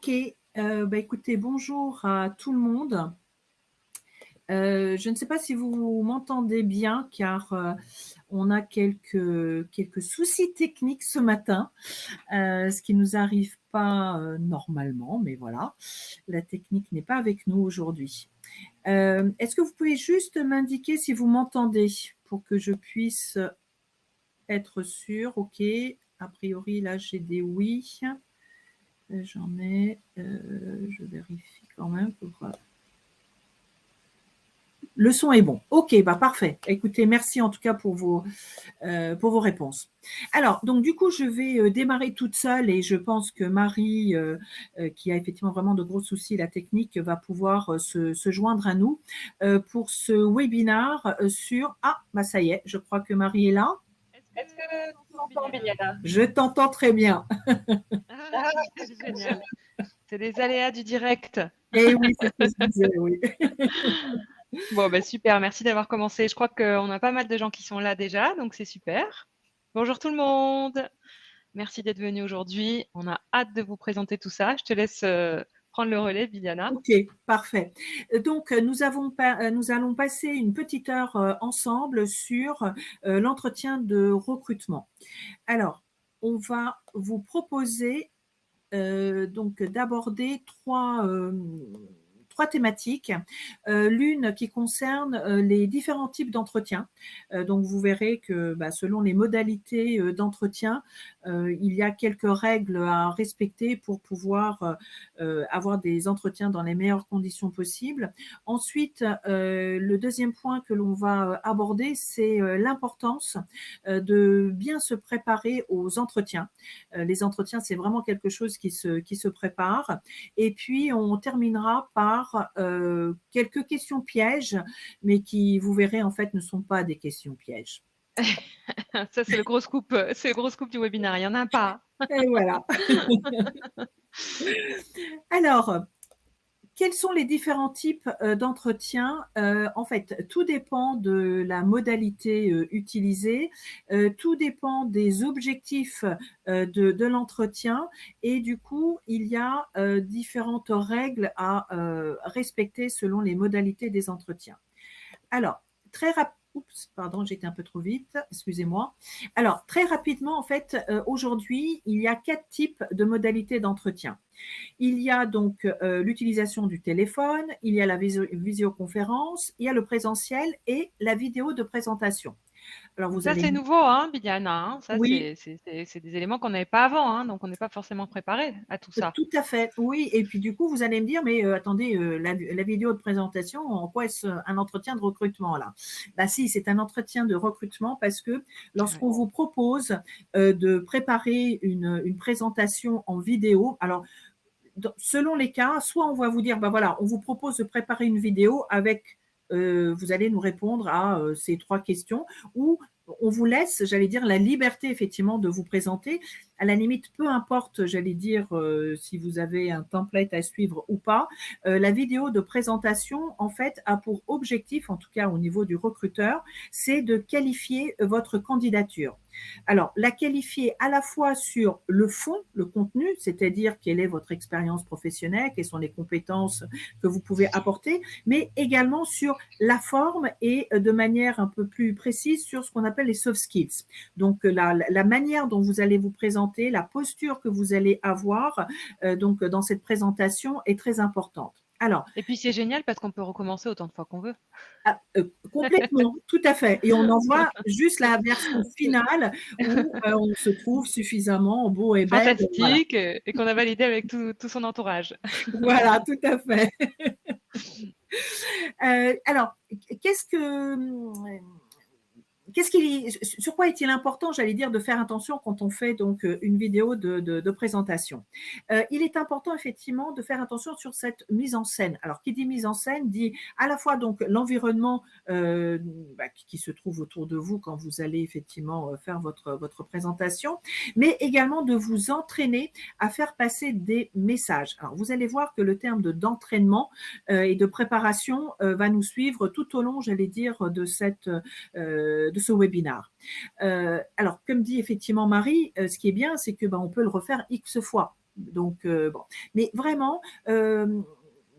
Ok, écoutez, bonjour à tout le monde. Je ne sais pas si vous m'entendez bien car on a quelques soucis techniques ce matin, ce qui nous arrive pas normalement, mais voilà, la technique n'est pas avec nous aujourd'hui. Est-ce que vous pouvez juste m'indiquer si vous m'entendez pour que je puisse être sûre? Ok, a priori là j'ai des oui. J'en ai, je vérifie quand même pour. Le son est bon. Ok, parfait. Écoutez, merci en tout cas pour vos réponses. Alors, donc du coup, je vais démarrer toute seule et je pense que Marie, qui a effectivement vraiment de gros soucis la technique, va pouvoir se joindre à nous pour ce webinaire sur. Ah, ça y est, je crois que Marie est là. Est-ce que tu m'entends, Biljana? Je t'entends très bien. Ah, génial. C'est les aléas du direct. Eh oui, c'est ce que je disais, oui. Bon, super, merci d'avoir commencé. Je crois qu'on a pas mal de gens qui sont là déjà, donc c'est super. Bonjour tout le monde. Merci d'être venu aujourd'hui. On a hâte de vous présenter tout ça. Je te laisse prendre le relais, Biljana. Ok, parfait. Donc, nous allons passer une petite heure ensemble sur l'entretien de recrutement. Alors, on va vous proposer donc d'aborder trois thématiques. L'une qui concerne les différents types d'entretien. Donc, vous verrez que selon les modalités d'entretien, il y a quelques règles à respecter pour pouvoir avoir des entretiens dans les meilleures conditions possibles. Ensuite, le deuxième point que l'on va aborder, c'est l'importance de bien se préparer aux entretiens. Les entretiens, c'est vraiment quelque chose qui se prépare. Et puis, on terminera par quelques questions pièges, mais qui, vous verrez, en fait, ne sont pas des questions pièges. Ça, c'est le gros scoop du webinaire. Il n'y en a pas. Et voilà. Alors, quels sont les différents types d'entretien? En fait, tout dépend de la modalité utilisée, tout dépend des objectifs de l'entretien et du coup, il y a différentes règles à respecter selon les modalités des entretiens. Alors, très rapidement. Oups, pardon, j'étais un peu trop vite, excusez-moi. Alors, très rapidement, en fait, aujourd'hui, il y a 4 types de modalités d'entretien. Il y a donc l'utilisation du téléphone, il y a la visioconférence, il y a le présentiel et la vidéo de présentation. Alors, vous Ça, allez. c'est nouveau, hein, Biljana. Ça, Oui, c'est des éléments qu'on n'avait pas avant, hein, donc on n'est pas forcément préparé à tout ça. tout à fait, oui. Et puis du coup, vous allez me dire, mais attendez, la vidéo de présentation, en quoi est-ce un entretien de recrutement là? Si, c'est un entretien de recrutement parce que lorsqu'on vous propose de préparer une présentation en vidéo, alors selon les cas, soit on va vous dire, voilà, on vous propose de préparer une vidéo avec, vous allez nous répondre à ces 3 questions, ou on vous laisse, j'allais dire, la liberté effectivement de vous présenter. À la limite, peu importe, j'allais dire, si vous avez un template à suivre ou pas. La vidéo de présentation, en fait, a pour objectif, en tout cas au niveau du recruteur, c'est de qualifier votre candidature. Alors, la qualifier à la fois sur le fond, le contenu, c'est-à-dire quelle est votre expérience professionnelle, quelles sont les compétences que vous pouvez apporter, mais également sur la forme et de manière un peu plus précise sur ce qu'on appelle les soft skills. Donc, la manière dont vous allez vous présenter, la posture que vous allez avoir donc dans cette présentation est très importante. Alors, et puis c'est génial parce qu'on peut recommencer autant de fois qu'on veut. Complètement, tout à fait. Et on envoie juste la version finale où on se trouve suffisamment beau et belle. Voilà, Fantastique, et qu'on a validé avec tout son entourage. voilà, tout à fait. Alors, qu'est-ce que sur quoi est-il important, j'allais dire, de faire attention quand on fait donc une vidéo de présentation? Il est important effectivement de faire attention sur cette mise en scène. Alors, qui dit mise en scène dit à la fois donc l'environnement qui se trouve autour de vous quand vous allez effectivement faire votre présentation, mais également de vous entraîner à faire passer des messages. Alors, vous allez voir que le terme d'entraînement et de préparation va nous suivre tout au long, j'allais dire, de ce webinaire. Alors, comme dit effectivement Marie, ce qui est bien, c'est que on peut le refaire X fois. Donc, bon. Mais vraiment,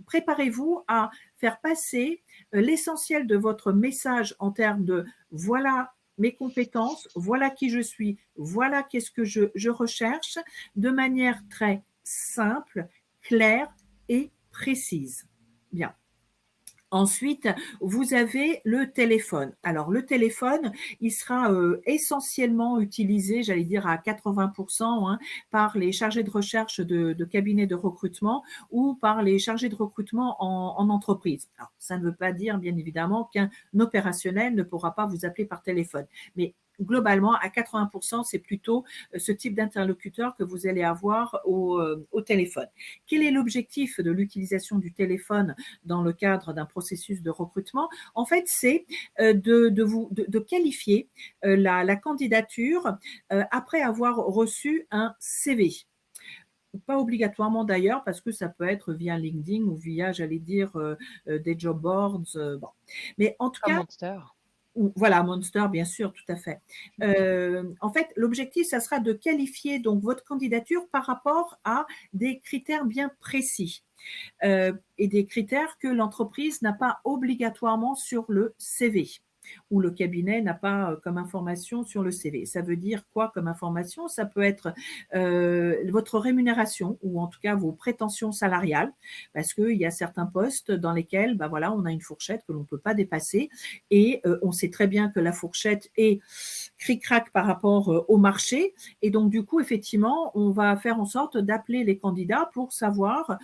préparez-vous à faire passer l'essentiel de votre message en termes de voilà mes compétences, voilà qui je suis, voilà qu'est-ce que je recherche, de manière très simple, claire et précise. Bien. Ensuite, vous avez le téléphone. Alors, le téléphone, il sera essentiellement utilisé, j'allais dire à 80%, hein, par les chargés de recherche de cabinets de recrutement ou par les chargés de recrutement en entreprise. Alors, ça ne veut pas dire, bien évidemment, qu'un opérationnel ne pourra pas vous appeler par téléphone. Mais globalement, à 80%, c'est plutôt ce type d'interlocuteur que vous allez avoir au téléphone. Quel est l'objectif de l'utilisation du téléphone dans le cadre d'un processus de recrutement? En fait, c'est de qualifier la candidature après avoir reçu un CV. Pas obligatoirement d'ailleurs, parce que ça peut être via LinkedIn ou via, j'allais dire, des job boards. Bon. Mais en tout Comme cas, Monster. voilà, Monster, bien sûr, tout à fait. En fait, l'objectif, ça sera de qualifier donc votre candidature par rapport à des critères bien précis et des critères que l'entreprise n'a pas obligatoirement sur le CV ou le cabinet n'a pas comme information sur le CV. Ça veut dire quoi comme information? Ça peut être votre rémunération ou en tout cas vos prétentions salariales, parce qu'il y a certains postes dans lesquels bah voilà, on a une fourchette que l'on ne peut pas dépasser et on sait très bien que la fourchette est cric-crac par rapport au marché et donc du coup, effectivement, on va faire en sorte d'appeler les candidats pour savoir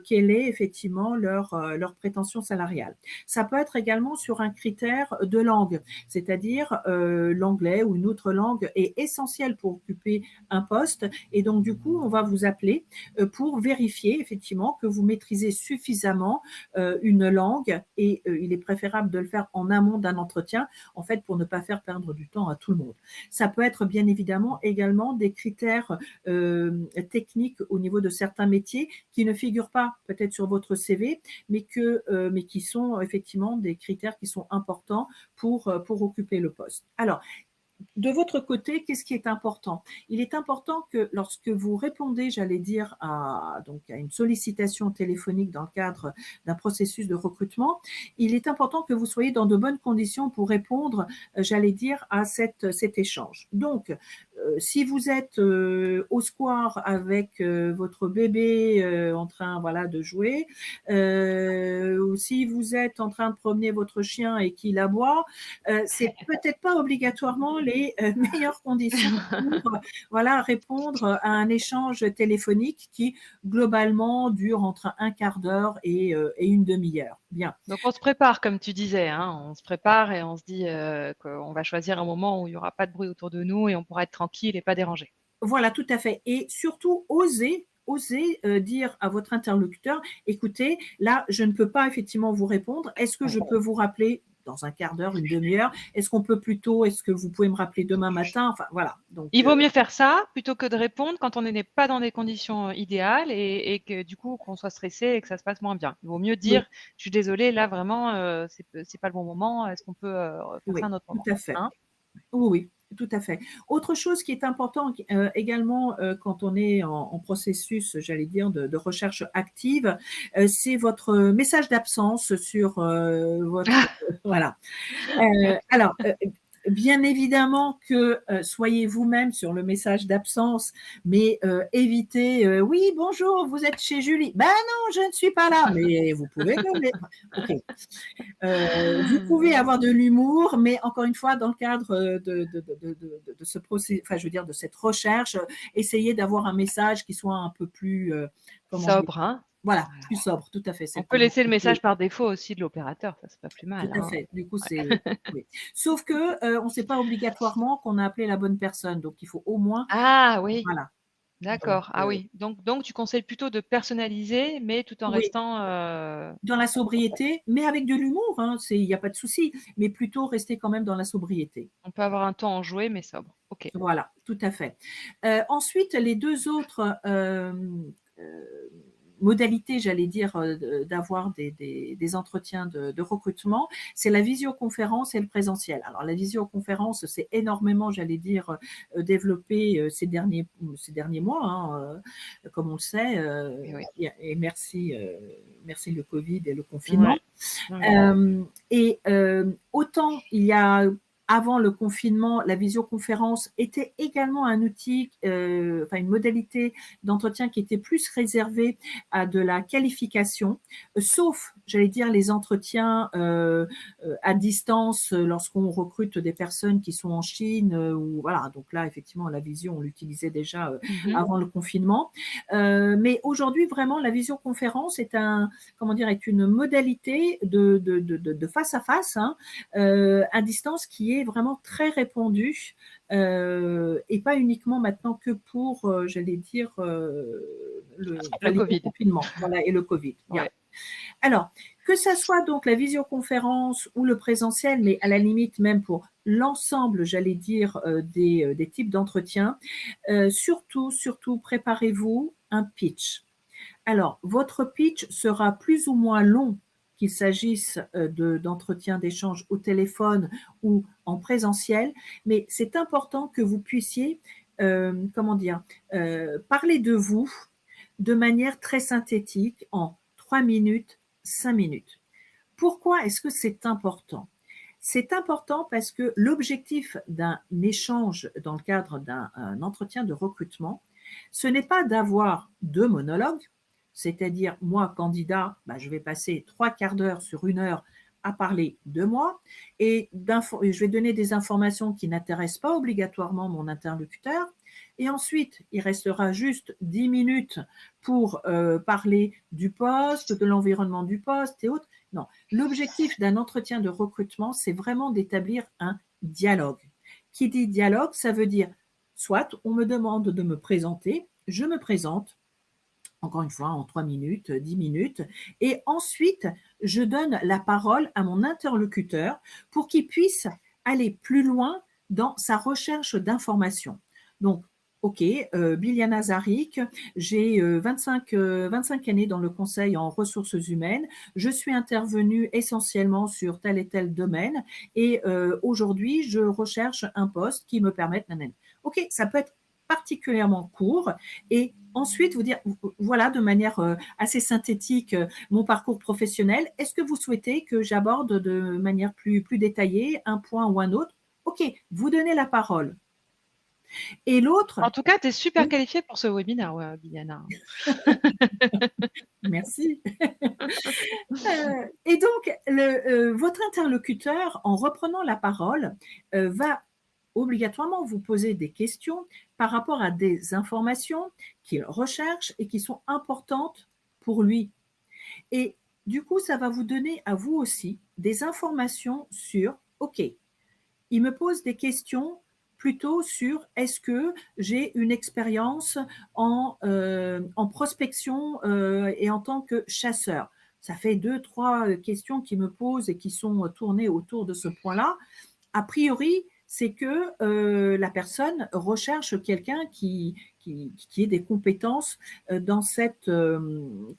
quelle est effectivement leur prétention salariale. Ça peut être également sur un critère de langue, c'est-à-dire l'anglais ou une autre langue est essentielle pour occuper un poste et donc du coup, on va vous appeler pour vérifier effectivement que vous maîtrisez suffisamment une langue et il est préférable de le faire en amont d'un entretien, en fait, pour ne pas faire perdre du temps à tout le monde. Ça peut être bien évidemment également des critères techniques au niveau de certains métiers qui ne figurent pas peut-être sur votre CV, mais qui sont effectivement des critères qui sont importants pour occuper le poste. Alors, de votre côté, qu'est-ce qui est important? Il est important que lorsque vous répondez, j'allais dire, donc à une sollicitation téléphonique dans le cadre d'un processus de recrutement, il est important que vous soyez dans de bonnes conditions pour répondre, j'allais dire, à cet échange. Donc, si vous êtes au square avec votre bébé en train voilà, de jouer, ou si vous êtes en train de promener votre chien et qu'il aboie, c'est peut-être pas obligatoirement les meilleures conditions pour voilà, répondre à un échange téléphonique qui globalement dure entre un quart d'heure et une demi-heure. Bien. Donc on se prépare, comme tu disais, hein, on se prépare et on se dit qu'on va choisir un moment où il n'y aura pas de bruit autour de nous et on pourra être tranquille et pas dérangé. Voilà, tout à fait. Et surtout, osez dire à votre interlocuteur, écoutez, là, je ne peux pas effectivement vous répondre. Est-ce que je peux vous rappeler dans un quart d'heure, une demi-heure? Est-ce qu'on peut plus tôt? Est-ce que vous pouvez me rappeler demain matin? Enfin, voilà. Donc, Il vaut mieux faire ça plutôt que de répondre quand on n'est pas dans des conditions idéales et que du coup qu'on soit stressé et que ça se passe moins bien. Il vaut mieux dire, oui, je suis désolée, là vraiment, c'est pas le bon moment. Est-ce qu'on peut faire ça oui, à un autre tout moment, à fait. hein? Oui, oui, tout à fait. Autre chose qui est important également quand on est en processus, j'allais dire, de recherche active, c'est votre message d'absence sur votre… Voilà. Alors, bien évidemment que soyez vous-même sur le message d'absence, mais évitez oui, bonjour, vous êtes chez Julie. Ben non, je ne suis pas là, mais vous pouvez me… Ok. Vous pouvez avoir de l'humour, mais encore une fois, dans le cadre de ce procès, enfin, je veux dire, de cette recherche, essayez d'avoir un message qui soit un peu plus, comment dire, Sobre, hein? voilà, Voilà. plus sobre, tout à fait. On C'est peut le mot laisser le qui message plaît. par défaut aussi de l'opérateur, ça c'est pas plus Tout mal, à hein? fait. Du coup, c'est… Ouais. Oui. Sauf que on ne sait pas obligatoirement qu'on a appelé la bonne personne. Donc, il faut au moins… Ah oui, Voilà. Donc, d'accord. Ah oui, donc tu conseilles plutôt de personnaliser, mais tout en oui, restant dans la sobriété, mais avec de l'humour, hein, il n'y a pas de souci, mais plutôt rester quand même dans la sobriété. on peut avoir un ton enjoué, mais sobre. OK. Voilà, tout à fait. Ensuite, les deux autres modalités, j'allais dire, d'avoir des entretiens de recrutement, c'est la visioconférence et le présentiel. Alors la visioconférence, c'est énormément, j'allais dire, développé ces derniers mois, hein, comme on le sait, et merci le Covid et le confinement. Et autant il y a avant le confinement, la visioconférence était également un outil, une modalité d'entretien qui était plus réservée à de la qualification, sauf, j'allais dire, les entretiens à distance lorsqu'on recrute des personnes qui sont en Chine. Ou voilà, donc là, effectivement, la visio, on l'utilisait déjà avant le confinement. Mais aujourd'hui, vraiment, la visioconférence est est une modalité de face à face, hein, à distance, qui est vraiment très répandue, et pas uniquement maintenant que pour, j'allais dire, le Covid. confinement, voilà, et le Covid. Ouais. Alors, que ça soit donc la visioconférence ou le présentiel, mais à la limite même pour l'ensemble, j'allais dire, des types d'entretien, surtout, préparez-vous un pitch. Alors, votre pitch sera plus ou moins long, qu'il s'agisse d'entretien d'échange au téléphone ou en présentiel, mais c'est important que vous puissiez, parler de vous de manière très synthétique en 3 minutes, 5 minutes. Pourquoi est-ce que c'est important ? C'est important parce que l'objectif d'un échange dans le cadre d'un entretien de recrutement, ce n'est pas d'avoir 2 monologues, c'est-à-dire moi, candidat, je vais passer 3 quarts d'heure sur 1 heure à parler de moi, et je vais donner des informations qui n'intéressent pas obligatoirement mon interlocuteur, et ensuite il restera juste 10 minutes pour parler du poste, de l'environnement du poste et autres. Non, l'objectif d'un entretien de recrutement, c'est vraiment d'établir un dialogue. Qui dit dialogue, ça veut dire soit on me demande de me présenter, je me présente, encore une fois en 3 minutes, 10 minutes, et ensuite je donne la parole à mon interlocuteur pour qu'il puisse aller plus loin dans sa recherche d'informations. Donc, ok, Biljana Zaric, j'ai 25 années dans le conseil en ressources humaines, je suis intervenue essentiellement sur tel et tel domaine, et aujourd'hui je recherche un poste qui me permette. Ok, ça peut être particulièrement court, et ensuite vous dire, voilà, de manière assez synthétique, mon parcours professionnel. Est-ce que vous souhaitez que j'aborde de manière plus détaillée un point ou un autre? Ok, vous donnez la parole. Et l'autre… En tout cas, tu es super qualifiée pour ce webinaire, Biljana. Merci. Et donc, votre interlocuteur, en reprenant la parole, va obligatoirement vous poser des questions par rapport à des informations qu'il recherche et qui sont importantes pour lui. Et du coup, ça va vous donner à vous aussi des informations sur, ok, il me pose des questions plutôt sur est-ce que j'ai une expérience en prospection et en tant que chasseur. Ça fait 2, 3 questions qui me posent et qui sont tournées autour de ce point-là. A priori, c'est que la personne recherche quelqu'un qui ait des compétences dans cette, dans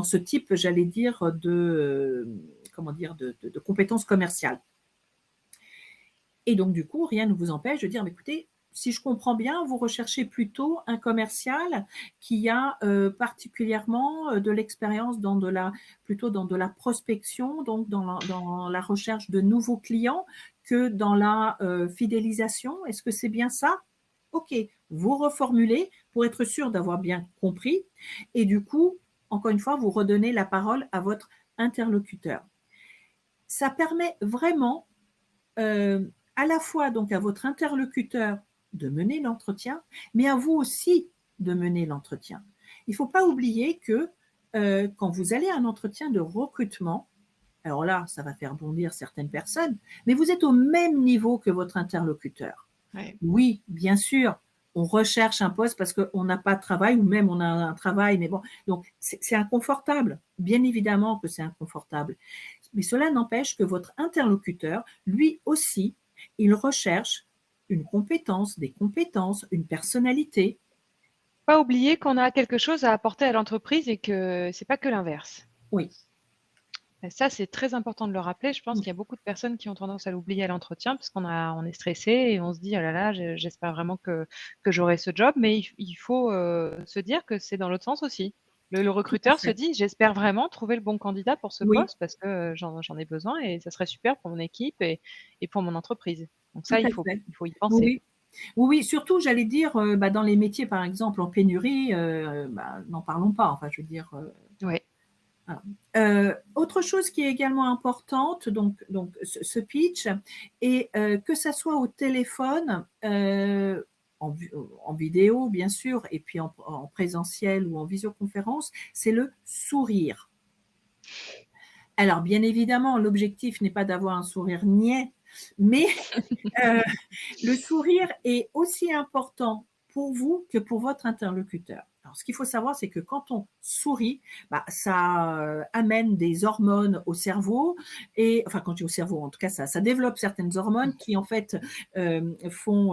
ce type, j'allais dire, de compétences commerciales. Et donc, du coup, rien ne vous empêche de dire, écoutez, si je comprends bien, vous recherchez plutôt un commercial qui a particulièrement de l'expérience plutôt dans de la prospection, donc dans la recherche de nouveaux clients, que dans la fidélisation. Est-ce que c'est bien ça? Ok, vous reformulez pour être sûr d'avoir bien compris. Et du coup, encore une fois, vous redonnez la parole à votre interlocuteur. Ça permet vraiment à la fois donc à votre interlocuteur de mener l'entretien, mais à vous aussi de mener l'entretien. Il ne faut pas oublier que quand vous allez à un entretien de recrutement, alors là, ça va faire bondir certaines personnes, mais vous êtes au même niveau que votre interlocuteur. Ouais. Oui, bien sûr, on recherche un poste parce qu'on n'a pas de travail, ou même on a un travail, mais bon, donc c'est inconfortable. Bien évidemment que c'est inconfortable. Mais cela n'empêche que votre interlocuteur, lui aussi, il recherche une compétence, des compétences, une personnalité. pas oublier qu'on a quelque chose à apporter à l'entreprise et que c'est pas que l'inverse. Oui. Et ça, c'est très important de le rappeler. Je pense qu'il y a beaucoup de personnes qui ont tendance à l'oublier à l'entretien parce on est stressé et on se dit, oh là là, j'espère vraiment que j'aurai ce job. Mais il faut se dire que c'est dans l'autre sens aussi. Le Tout à recruteur se fait. dit, j'espère vraiment trouver le bon candidat pour ce Oui, poste parce que j'en ai besoin et ça serait super pour mon équipe et pour mon entreprise. Donc tout ça, à fait. il faut y penser. Oui, oui. Oui, oui, surtout, j'allais dire, dans les métiers, par exemple, en pénurie, n'en parlons pas. Enfin, je veux dire, Oui, voilà. Autre chose qui est également importante, donc ce pitch, et que ça soit au téléphone, en vidéo, bien sûr, et puis en présentiel ou en visioconférence, c'est le sourire. Alors, bien évidemment, l'objectif n'est pas d'avoir un sourire niais, mais euh, le sourire est aussi important pour vous que pour votre interlocuteur. Alors, ce qu'il faut savoir, c'est que quand on sourit, ça amène des hormones au cerveau, et enfin, quand je dis au cerveau, en tout cas, ça développe certaines hormones qui, en fait, font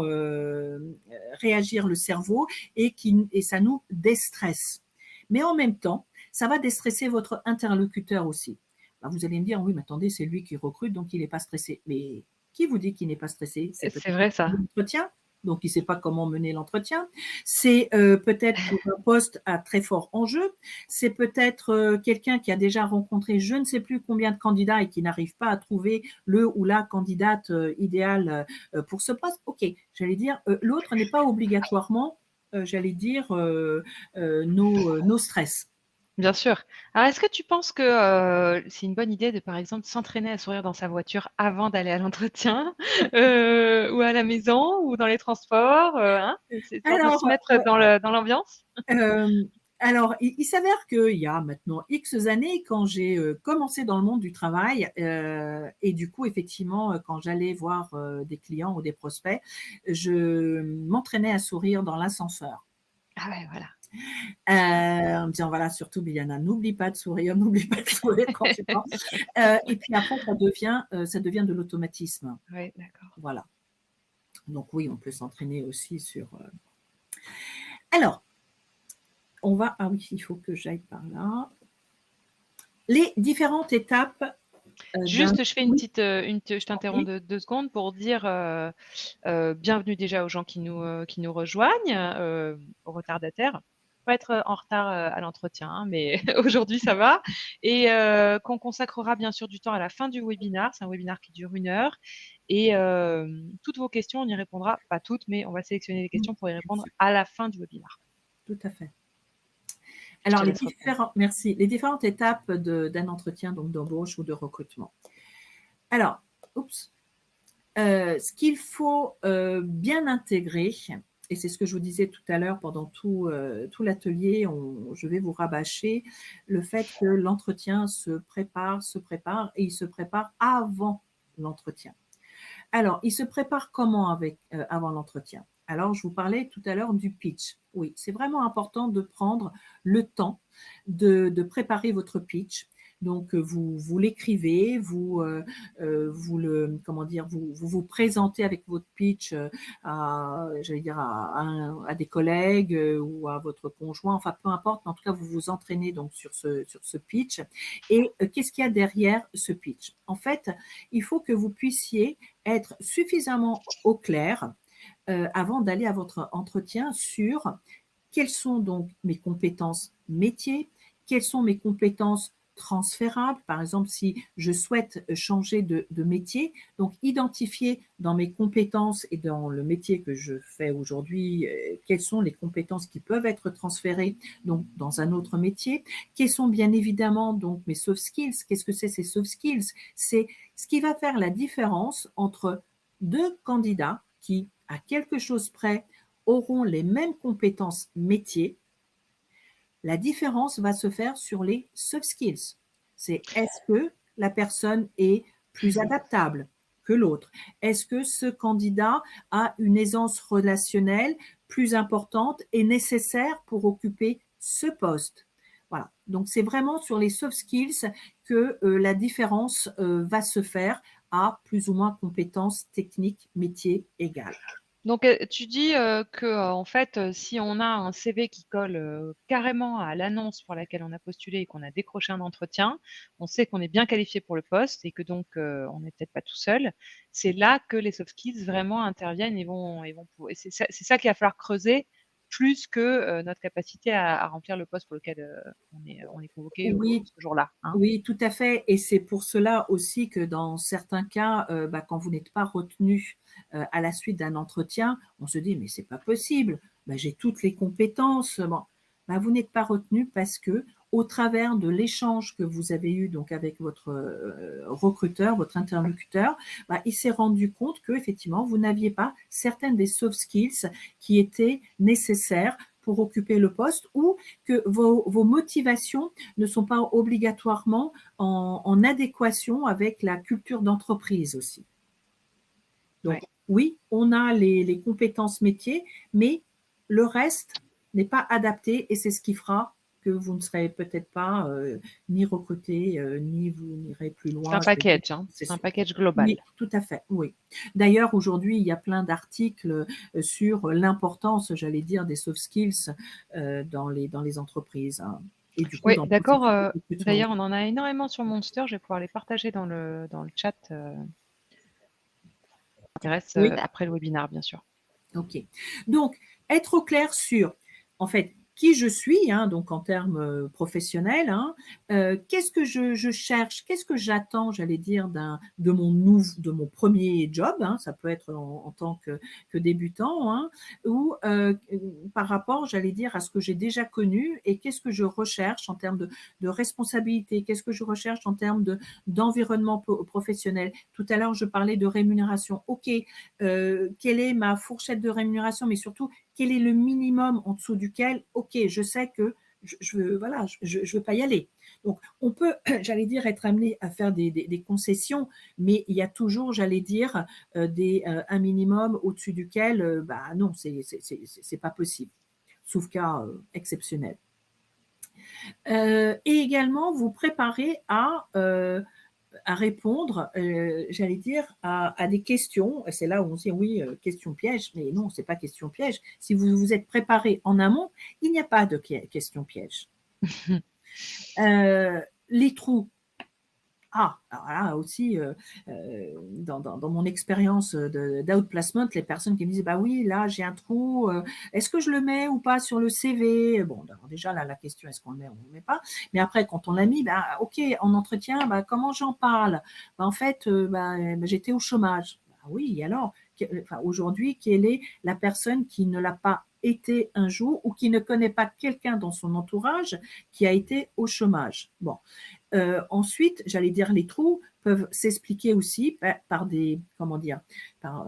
réagir le cerveau et ça nous déstresse. Mais en même temps, ça va déstresser votre interlocuteur aussi. Vous allez me dire, oui, mais attendez, c'est lui qui recrute, donc il n'est pas stressé. Mais qui vous dit qu'il n'est pas stressé? C'est c'est peut-être vrai ça. l'entretien, donc il ne sait pas comment mener l'entretien. C'est peut-être pour un poste à très fort enjeu. C'est peut-être quelqu'un qui a déjà rencontré je ne sais plus combien de candidats et qui n'arrive pas à trouver le ou la candidate idéale pour ce poste. Ok, j'allais dire, l'autre n'est pas obligatoirement, j'allais dire, nos stress. Bien sûr. Alors, est-ce que tu penses que c'est une bonne idée de, par exemple, s'entraîner à sourire dans sa voiture avant d'aller à l'entretien, ou à la maison, ou dans les transports, hein? C'est histoire de Alors, se mettre dans l'ambiance? Euh, alors, il s'avère qu'il y a maintenant X années, quand j'ai commencé dans le monde du travail, et du coup, effectivement, quand j'allais voir des clients ou des prospects, je m'entraînais à sourire dans l'ascenseur. Ah ouais, voilà. En me disant, voilà, surtout, Biljana, n'oublie pas de sourire, n'oublie pas de sourire quand tu parles. Et puis après, ça devient de l'automatisme. Oui, d'accord. Voilà. Donc oui, on peut s'entraîner aussi sur. Alors, ah oui, il faut que j'aille par là. Les différentes étapes d'un. Juste, je fais une Oui, petite, je t'interromps oui, 2 secondes pour dire bienvenue déjà aux gens qui nous rejoignent, aux retardataires. Pas être en retard à l'entretien, hein, mais aujourd'hui ça va. Et qu'on consacrera bien sûr du temps à la fin du webinaire. C'est un webinaire qui dure 1 heure. Et toutes vos questions, on y répondra, pas toutes, mais on va sélectionner les questions pour y répondre à la fin du webinaire. tout à fait. Je Alors, te laisse reprendre. merci. Les différentes étapes d'un entretien, donc d'embauche ou de recrutement. Alors, ce qu'il faut bien intégrer, et c'est ce que je vous disais tout à l'heure pendant tout l'atelier, je vais vous rabâcher le fait que l'entretien se prépare, et il se prépare avant l'entretien. Alors, il se prépare comment avant l'entretien? Alors, je vous parlais tout à l'heure du pitch. Oui, c'est vraiment important de prendre le temps de préparer votre pitch. Donc, vous l'écrivez, vous présentez avec votre pitch j'allais dire à des collègues ou à votre conjoint, enfin peu importe, en tout cas, vous vous entraînez donc sur ce pitch. Et qu'est-ce qu'il y a derrière ce pitch? En fait, il faut que vous puissiez être suffisamment au clair avant d'aller à votre entretien sur quelles sont donc mes compétences métiers, quelles sont mes compétences transférables. Par exemple, si je souhaite changer de métier, donc identifier dans mes compétences et dans le métier que je fais aujourd'hui, quelles sont les compétences qui peuvent être transférées donc dans un autre métier. Quelles sont bien évidemment donc mes soft skills? Qu'est-ce que c'est ces soft skills? C'est ce qui va faire la différence entre deux candidats qui, à quelque chose près, auront les mêmes compétences métiers. La différence va se faire sur les soft skills. C'est est-ce que la personne est plus adaptable que l'autre? Est-ce que ce candidat a une aisance relationnelle plus importante et nécessaire pour occuper ce poste? Voilà. Donc, c'est vraiment sur les soft skills que la différence va se faire à plus ou moins compétences techniques, métiers égales. Donc, tu dis que, en fait, si on a un CV qui colle carrément à l'annonce pour laquelle on a postulé et qu'on a décroché un entretien, on sait qu'on est bien qualifié pour le poste et que donc on n'est peut-être pas tout seul. C'est là que les soft skills vraiment interviennent et c'est ça qu'il va falloir creuser plus que notre capacité à remplir le poste pour lequel on est convoqué Oui, ce jour-là. Hein. oui, tout à fait. Et c'est pour cela aussi que dans certains cas, quand vous n'êtes pas retenu à la suite d'un entretien, on se dit mais c'est pas possible. J'ai toutes les compétences. Bon, vous n'êtes pas retenu parce que au travers de l'échange que vous avez eu donc avec votre recruteur, votre interlocuteur, il s'est rendu compte que effectivement vous n'aviez pas certaines des soft skills qui étaient nécessaires pour occuper le poste, ou que vos motivations ne sont pas obligatoirement en adéquation avec la culture d'entreprise aussi. Donc, Ouais. oui, on a les compétences métiers, mais le reste n'est pas adapté et c'est ce qui fera que vous ne serez peut-être pas ni recruté, ni vous n'irez plus C'est un loin. package, hein. C'est C'est un sûr. package global. Oui, tout à fait, oui. D'ailleurs, aujourd'hui, il y a plein d'articles sur l'importance, j'allais dire, des soft skills dans les entreprises. Hein. Et du coup, Oui, dans le d'accord. processus de recrutement. D'ailleurs, on en a énormément sur Monster. Je vais pouvoir les partager dans le chat. M'intéresse Oui. après le webinaire, bien sûr. Ok. Donc, être au clair sur, en fait, qui je suis, hein, donc en termes professionnels, hein, qu'est-ce que je cherche, qu'est-ce que j'attends, j'allais dire, de mon premier job, hein, ça peut être en tant que débutant, hein, ou par rapport, j'allais dire, à ce que j'ai déjà connu et qu'est-ce que je recherche en termes de responsabilité, qu'est-ce que je recherche en termes d'environnement professionnel. Tout à l'heure, je parlais de rémunération. Ok, quelle est ma fourchette de rémunération, mais surtout, quel est le minimum en dessous duquel, ok, je sais que je veux pas y aller. Donc, on peut, j'allais dire, être amené à faire des concessions, mais il y a toujours, j'allais dire, un minimum au-dessus duquel, non, c'est pas possible, sauf cas exceptionnel. Et également, vous préparer à répondre, j'allais dire, à des questions. C'est là où on se dit oui, question piège, mais non, c'est pas question piège. Si vous vous êtes préparé en amont, il n'y a pas de question piège. Les trous. Alors là aussi, dans mon expérience d'outplacement, les personnes qui me disent bah oui, là j'ai un trou, est-ce que je le mets ou pas sur le CV? Bon, alors déjà là, la question est-ce qu'on le met ou on le met pas? Mais après, quand on l'a mis, ok, en entretien, comment j'en parle? En fait, j'étais au chômage. Oui, alors, aujourd'hui, quelle est la personne qui ne l'a pas été un jour ou qui ne connaît pas quelqu'un dans son entourage qui a été au chômage? Bon. Ensuite, j'allais dire, les trous peuvent s'expliquer aussi par des, comment dire, par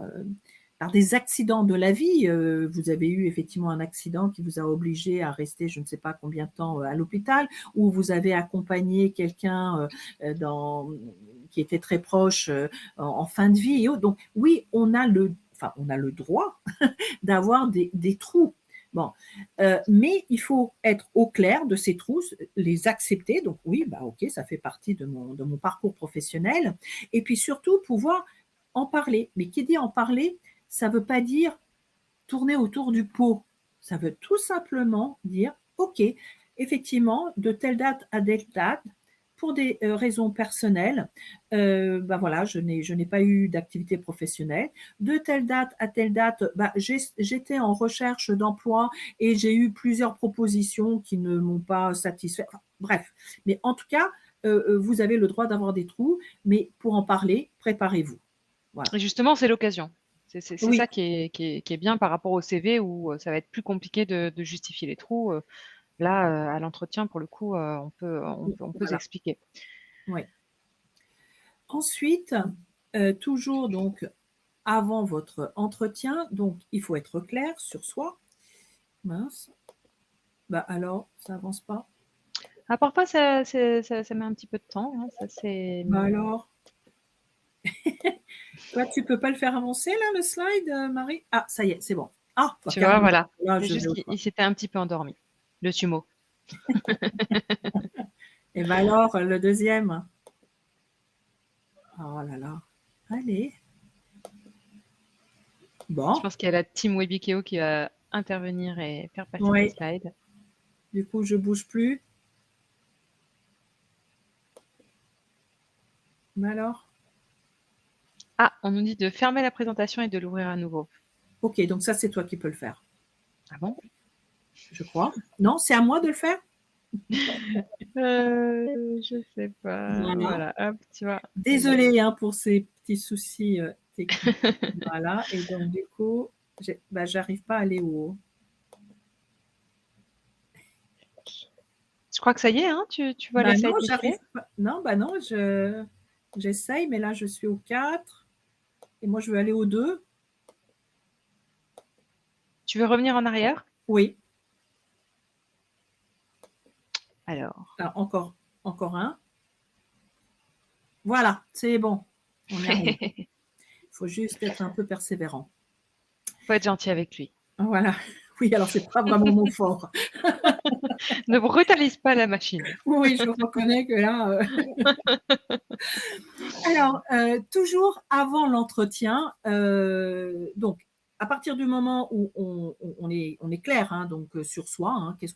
des accidents de la vie. Vous avez eu effectivement un accident qui vous a obligé à rester je ne sais pas combien de temps à l'hôpital, ou vous avez accompagné quelqu'un qui était très proche en fin de vie. Donc oui, on a le droit d'avoir des trous. Bon, mais il faut être au clair de ces trous, les accepter. Donc oui, ok, ça fait partie de mon parcours professionnel. Et puis surtout pouvoir en parler. Mais qui dit en parler, ça ne veut pas dire tourner autour du pot. Ça veut tout simplement dire, ok, effectivement, de telle date à telle date, pour des raisons personnelles, voilà, je n'ai pas eu d'activité professionnelle. De telle date à telle date, j'étais en recherche d'emploi et j'ai eu plusieurs propositions qui ne m'ont pas satisfait. Enfin, bref, mais en tout cas, vous avez le droit d'avoir des trous, mais pour en parler, préparez-vous. Voilà. Et justement, c'est l'occasion. C'est Oui. ça qui est bien par rapport au CV où ça va être plus compliqué de justifier les trous. Là, à l'entretien, pour le coup, on peut Voilà. s'expliquer. Oui. Ensuite, toujours donc avant votre entretien, donc il faut être clair sur soi. Mince. Alors, ça avance pas. Parfois, ça met un petit peu de temps. Hein, ça, c'est... Alors, toi, tu peux pas le faire avancer là, le slide, Marie? Ah, ça y est, c'est bon. Ah, tu vois, voilà. là, C'est juste qu'il s'était un petit peu endormi, le sumo. Et alors, le deuxième. Oh là là. Allez. Bon, Je pense qu'il y a la team Webikeo qui va intervenir et faire passer tes oui. slides. Du coup, je bouge plus. Mais alors? Ah, on nous dit de fermer la présentation et de l'ouvrir à nouveau. Ok, donc ça, c'est toi qui peux le faire. Ah bon? Je crois. Non, c'est à moi de le faire? Je sais pas. Voilà, hop, tu vois. Désolée hein, pour ces petits soucis techniques. Voilà, et donc du coup, j'arrive pas à aller au haut. Je crois que ça y est, hein, tu vois les slides défiler? Non, non, j'essaye, mais là, je suis au 4 et moi, je veux aller au 2. Tu veux revenir en arrière? Oui. Alors. Encore un. Voilà, c'est bon. On y arrive. Il faut juste être un peu persévérant. Il faut être gentil avec lui. Voilà. Oui, alors c'est pas vraiment mon fort. Ne brutalise pas la machine. Oui, je reconnais que là. Alors, toujours avant l'entretien, donc à partir du moment où on est clair hein, donc, sur soi, hein, quelles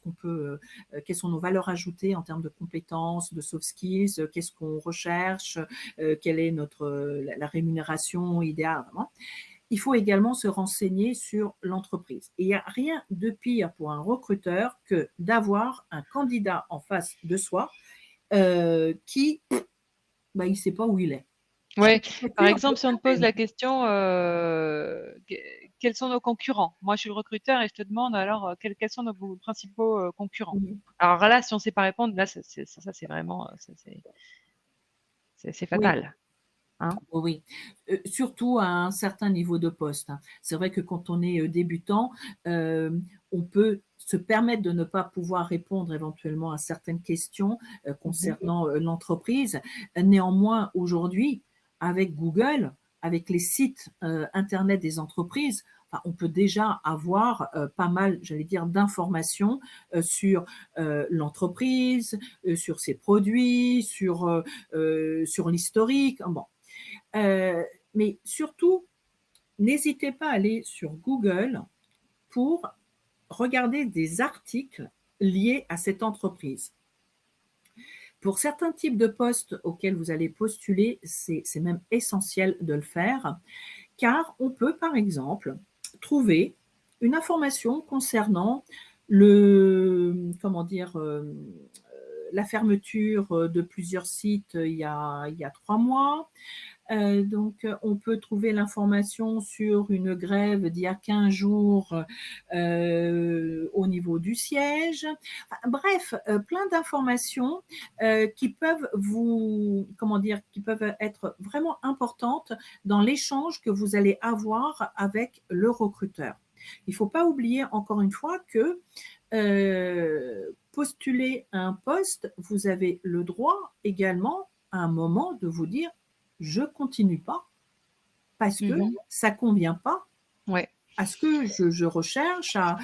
sont nos valeurs ajoutées en termes de compétences, de soft skills, qu'est-ce qu'on recherche, quelle est la rémunération idéale. Vraiment. Il faut également se renseigner sur l'entreprise. Et il n'y a rien de pire pour un recruteur que d'avoir un candidat en face de soi qui, il ne sait pas où il est. Oui, par exemple, si on te pose la question, quels sont nos concurrents? Moi, je suis le recruteur et je te demande alors quels sont nos principaux concurrents. Alors là, si on ne sait pas répondre, là, ça c'est vraiment, c'est fatal. Hein? Oui, surtout à un certain niveau de poste. Hein. C'est vrai que quand on est débutant, on peut se permettre de ne pas pouvoir répondre éventuellement à certaines questions concernant l'entreprise. Néanmoins, aujourd'hui, avec Google, avec les sites Internet des entreprises, on peut déjà avoir pas mal, j'allais dire, d'informations sur l'entreprise, sur ses produits, sur l'historique. Bon. Mais surtout, n'hésitez pas à aller sur Google pour regarder des articles liés à cette entreprise. Pour certains types de postes auxquels vous allez postuler, c'est même essentiel de le faire, car on peut, par exemple, trouver une information concernant la fermeture de plusieurs sites il y a 3 mois. Donc, on peut trouver l'information sur une grève d'il y a 15 jours au niveau du siège. Bref, plein d'informations qui peuvent qui peuvent être vraiment importantes dans l'échange que vous allez avoir avec le recruteur. Il ne faut pas oublier, encore une fois, que postuler un poste, vous avez le droit également à un moment de vous dire je continue pas parce que ça convient pas à ce que je recherche, à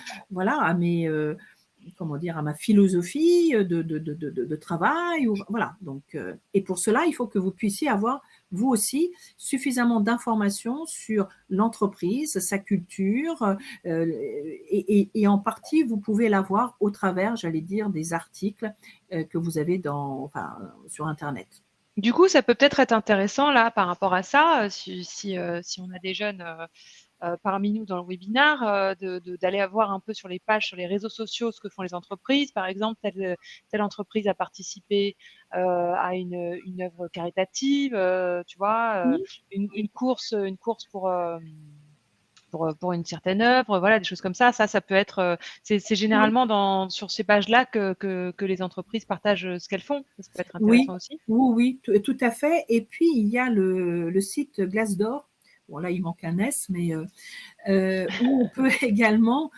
mes à ma philosophie de travail. Voilà. Donc, et pour cela, il faut que vous puissiez avoir, vous aussi, suffisamment d'informations sur l'entreprise, sa culture, et en partie, vous pouvez l'avoir au travers, j'allais dire, des articles que vous avez sur Internet. Du coup, ça peut peut-être être intéressant là par rapport à ça, si on a des jeunes parmi nous dans le webinaire, d'aller avoir un peu sur les pages, sur les réseaux sociaux, ce que font les entreprises. Par exemple, telle entreprise a participé à une œuvre caritative, tu vois, une course pour une certaine œuvre, voilà, des choses comme ça. Ça peut être, c'est généralement sur ces pages-là que les entreprises partagent ce qu'elles font. Ça peut être intéressant aussi. Oui, tout à fait. Et puis, il y a le site Glassdoor. Bon, là, il manque un S, mais où on peut également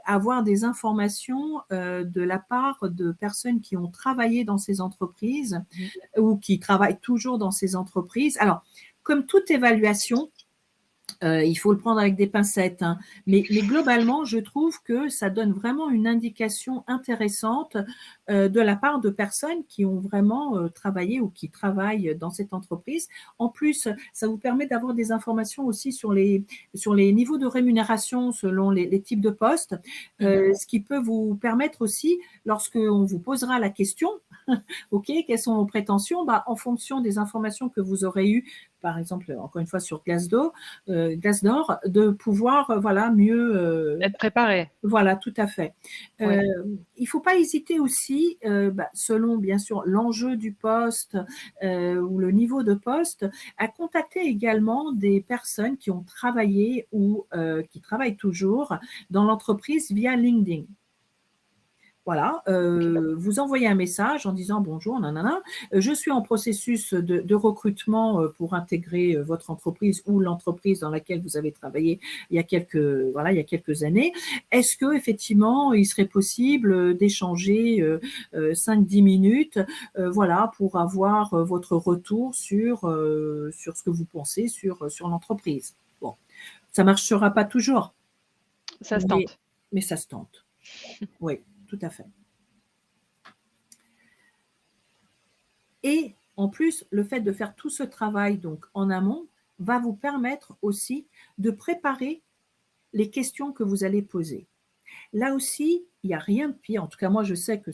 avoir des informations de la part de personnes qui ont travaillé dans ces entreprises ou qui travaillent toujours dans ces entreprises. Alors, comme toute évaluation, Il faut le prendre avec des pincettes, hein. Mais globalement, je trouve que ça donne vraiment une indication intéressante de la part de personnes qui ont vraiment travaillé ou qui travaillent dans cette entreprise. En plus, ça vous permet d'avoir des informations aussi sur les niveaux de rémunération selon les types de postes, ce qui peut vous permettre aussi, lorsqu'on vous posera la question, OK, quelles sont vos prétentions? Bah, en fonction des informations que vous aurez eues, par exemple, encore une fois sur Glassdoor, de pouvoir voilà, mieux. Être préparé. Voilà, tout à fait. Ouais. Il ne faut pas hésiter aussi, selon bien sûr l'enjeu du poste ou le niveau de poste, à contacter également des personnes qui ont travaillé ou qui travaillent toujours dans l'entreprise via LinkedIn. Voilà, vous envoyez un message en disant bonjour, nanana, je suis en processus de recrutement pour intégrer votre entreprise ou l'entreprise dans laquelle vous avez travaillé il y a quelques années. Est-ce que effectivement il serait possible d'échanger 5-10 minutes, voilà, pour avoir votre retour sur ce que vous pensez sur l'entreprise. Bon, ça marchera pas toujours, Ça se tente. mais ça se tente. Oui, tout à fait. Et en plus, le fait de faire tout ce travail donc en amont va vous permettre aussi de préparer les questions que vous allez poser. Là aussi, il n'y a rien de pire. En tout cas, moi, je sais que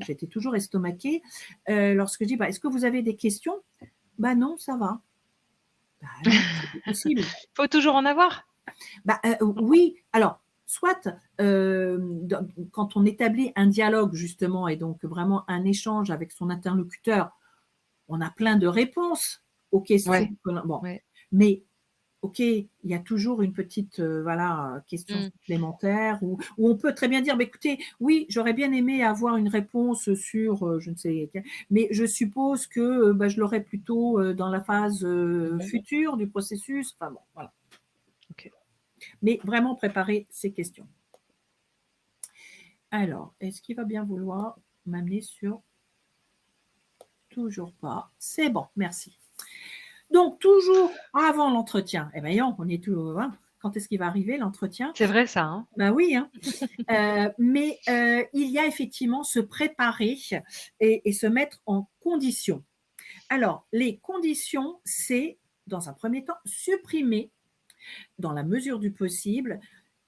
j'étais toujours estomaquée lorsque je dis est-ce que vous avez des questions? Non, ça va. Non, c'est pas possible. Il faut toujours en avoir. Oui, alors, soit quand on établit un dialogue justement et donc vraiment un échange avec son interlocuteur, on a plein de réponses aux questions. Mais OK, il y a toujours une petite question supplémentaire où on peut très bien dire écoutez, oui, j'aurais bien aimé avoir une réponse sur je ne sais, mais je suppose que je l'aurai plutôt dans la phase future du processus. Enfin bon, voilà. Okay. Mais vraiment préparer ces questions. Alors, est-ce qu'il va bien vouloir m'amener sur toujours pas? C'est bon, merci. Donc, toujours avant l'entretien. Eh bien, on est tout. Hein, quand est-ce qu'il va arriver l'entretien? C'est vrai ça. Hein, oui. Hein. Mais il y a effectivement se préparer et se mettre en condition. Alors, les conditions, c'est, dans un premier temps, supprimer, dans la mesure du possible,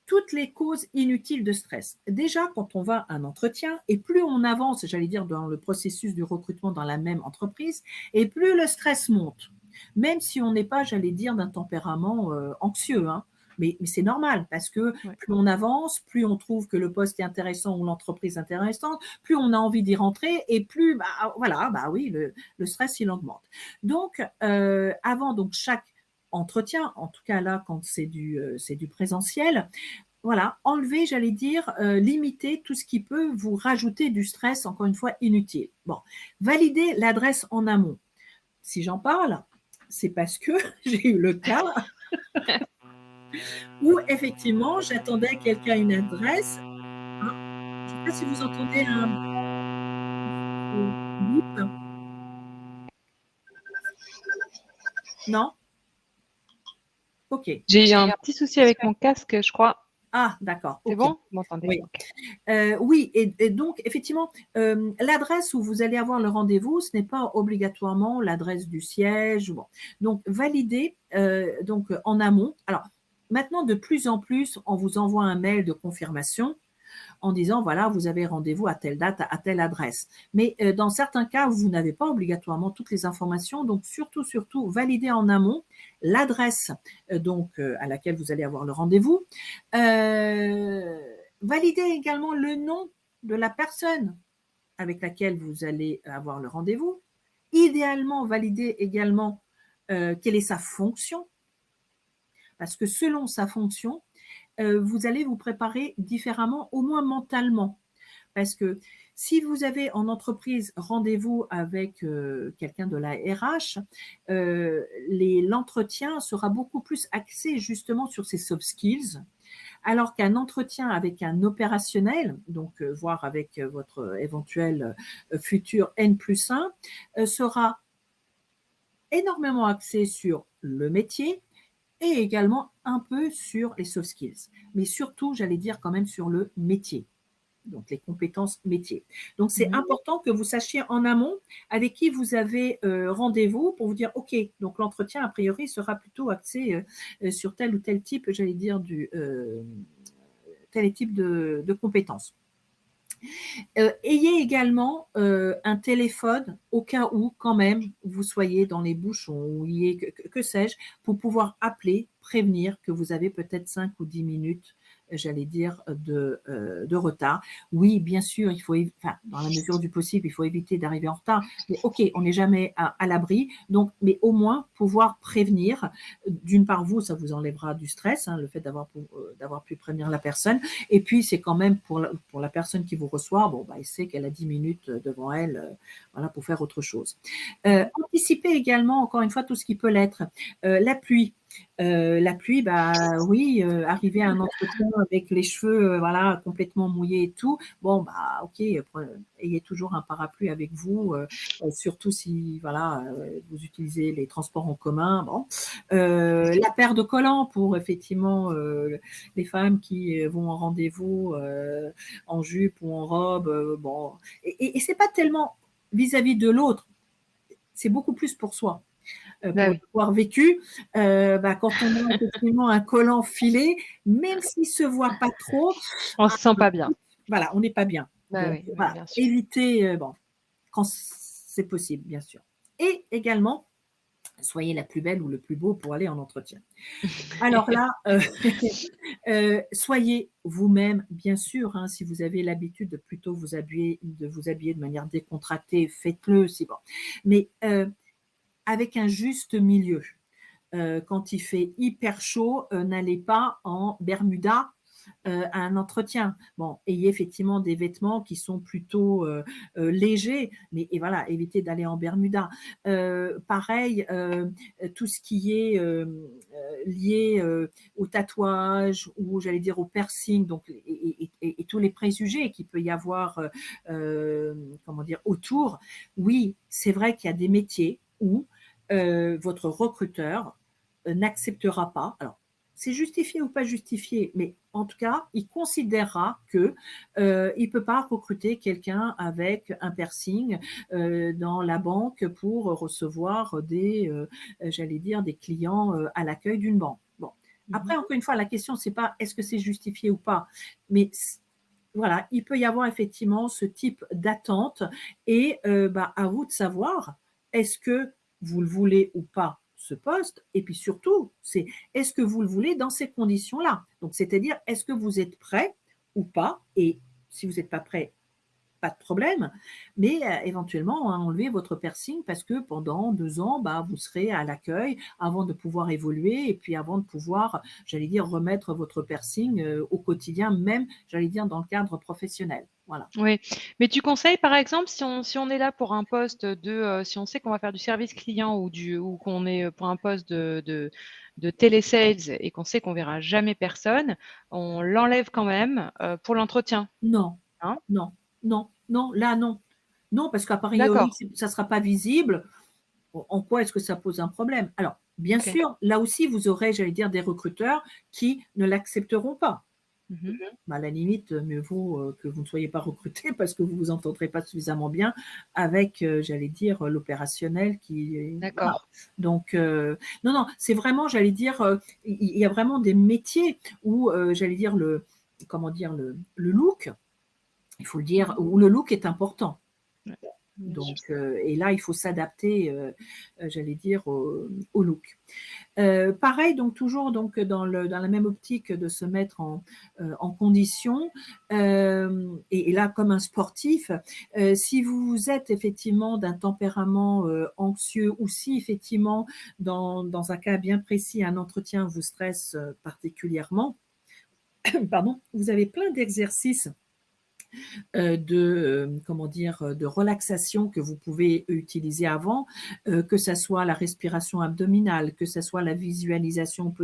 toutes les causes inutiles de stress. Déjà, quand on va à un entretien, et plus on avance, j'allais dire, dans le processus du recrutement dans la même entreprise, et plus le stress monte. Même si on n'est pas, j'allais dire, d'un tempérament anxieux, hein. Mais c'est normal parce que plus on avance, plus on trouve que le poste est intéressant ou l'entreprise intéressante, plus on a envie d'y rentrer et plus, oui, le stress, il augmente. Donc, avant donc chaque entretien, en tout cas là, quand c'est du présentiel, voilà, enlever, j'allais dire, limiter tout ce qui peut vous rajouter du stress, encore une fois, inutile. Bon, valider l'adresse en amont. Si j'en parle, c'est parce que j'ai eu le cas où effectivement, j'attendais quelqu'un une adresse. Je ne sais pas si vous entendez un bip. Non? OK. J'ai un petit souci avec mon casque, je crois. Ah, d'accord. C'est OK. bon? Vous m'entendez? Oui. Okay. Oui, et donc effectivement, l'adresse où vous allez avoir le rendez-vous, ce n'est pas obligatoirement l'adresse du siège. Bon. Donc, validez donc, en amont. Alors, maintenant, de plus en plus, on vous envoie un mail de confirmation en disant, voilà, vous avez rendez-vous à telle date, à telle adresse. Mais dans certains cas, vous n'avez pas obligatoirement toutes les informations. Donc, surtout, validez en amont l'adresse à laquelle vous allez avoir le rendez-vous. Validez également le nom de la personne avec laquelle vous allez avoir le rendez-vous. Idéalement, validez également quelle est sa fonction. Parce que selon sa fonction, vous allez vous préparer différemment, au moins mentalement. Parce que si vous avez en entreprise rendez-vous avec quelqu'un de la RH, l'entretien sera beaucoup plus axé justement sur ses soft skills, alors qu'un entretien avec un opérationnel, donc voire avec votre éventuel futur N+1, sera énormément axé sur le métier et également un peu sur les soft skills, mais surtout, j'allais dire quand même sur le métier, donc les compétences métiers. Donc, c'est important que vous sachiez en amont avec qui vous avez rendez-vous pour vous dire, OK, donc l'entretien, a priori, sera plutôt axé sur tel ou tel type, j'allais dire, tel type de compétences. Ayez également un téléphone au cas où, quand même, vous soyez dans les bouchons, ou y ait que sais-je, pour pouvoir appeler, prévenir que vous avez peut-être 5 ou 10 minutes, j'allais dire, de retard. Oui, bien sûr, il faut, enfin, dans la mesure du possible, il faut éviter d'arriver en retard. Mais OK, on n'est jamais à l'abri. Donc, mais au moins pouvoir prévenir. D'une part, vous, ça vous enlèvera du stress, hein, le fait d'avoir pu prévenir la personne. Et puis, c'est quand même pour la personne qui vous reçoit, bon, bah, elle sait qu'elle a 10 minutes devant elle, voilà, pour faire autre chose. Anticiper également, encore une fois, tout ce qui peut l'être. La pluie. La pluie, bah oui, arriver à un entretien avec les cheveux voilà, complètement mouillés et tout, bon, bah ok, ayez toujours un parapluie avec vous, surtout si voilà, vous utilisez les transports en commun. Bon. La paire de collants pour effectivement les femmes qui vont en rendez-vous en jupe ou en robe. Bon. Et ce n'est pas tellement vis-à-vis de l'autre, c'est beaucoup plus pour soi. Pour l'avoir vécu, quand on a effectivement un collant filé, même s'il ne se voit pas trop, on ne se sent pas bien. Voilà, on n'est pas bien. Donc, voilà, bien sûr. évitez, quand c'est possible, bien sûr. Et également, soyez la plus belle ou le plus beau pour aller en entretien. Alors là, soyez vous-même, bien sûr, hein, si vous avez l'habitude de plutôt vous habiller de manière décontractée, faites-le, c'est bon. Mais avec un juste milieu. Quand il fait hyper chaud, n'allez pas en Bermuda à un entretien. Bon, ayez effectivement des vêtements qui sont plutôt légers, mais et voilà, évitez d'aller en Bermuda. Pareil, tout ce qui est lié au tatouage ou j'allais dire au piercing, donc et tous les préjugés qu'il peut y avoir, comment dire, autour. Oui, c'est vrai qu'il y a des métiers où votre recruteur n'acceptera pas. Alors, c'est justifié ou pas justifié, mais en tout cas, il considérera que il peut pas recruter quelqu'un avec un piercing dans la banque pour recevoir j'allais dire, des clients à l'accueil d'une banque. Bon. Après, encore une fois, la question, c'est pas est-ce que c'est justifié ou pas, mais voilà, il peut y avoir effectivement ce type d'attente et à vous de savoir, est-ce que vous le voulez ou pas, ce poste, et puis surtout, c'est est-ce que vous le voulez dans ces conditions-là. Donc, c'est-à-dire, est-ce que vous êtes prêt ou pas, et si vous n'êtes pas prêt, pas de problème, mais éventuellement enlever votre piercing parce que pendant 2 ans, vous serez à l'accueil avant de pouvoir évoluer et puis avant de pouvoir, j'allais dire, remettre votre piercing au quotidien, même, j'allais dire, dans le cadre professionnel. Voilà. Oui, mais tu conseilles, par exemple, si on est là pour un poste si on sait qu'on va faire du service client ou qu'on est pour un poste de télésales et qu'on sait qu'on verra jamais personne, on l'enlève quand même pour l'entretien. Non, Hein? non, non, non, là non. Non, parce qu'a priori, D'accord. ça ne sera pas visible. En quoi est-ce que ça pose un problème? Alors, bien Ok. sûr, là aussi, vous aurez, j'allais dire, des recruteurs qui ne l'accepteront pas. À la limite, mieux vaut que vous ne soyez pas recruté parce que vous ne vous entendrez pas suffisamment bien avec, j'allais dire, l'opérationnel qui. D'accord. Voilà. Donc, non, non, c'est vraiment, j'allais dire, il y a vraiment des métiers où, j'allais dire, comment dire, le look, il faut le dire, où le look est important. Ouais. Donc, et là, il faut s'adapter, j'allais dire, au look. Pareil, donc toujours donc, dans la même optique de se mettre en condition, et là, comme un sportif, si vous êtes effectivement d'un tempérament anxieux ou si effectivement, dans un cas bien précis, un entretien vous stresse particulièrement, pardon, vous avez plein d'exercices comment dire, de relaxation que vous pouvez utiliser avant, que ça soit la respiration abdominale, que ça soit la visualisation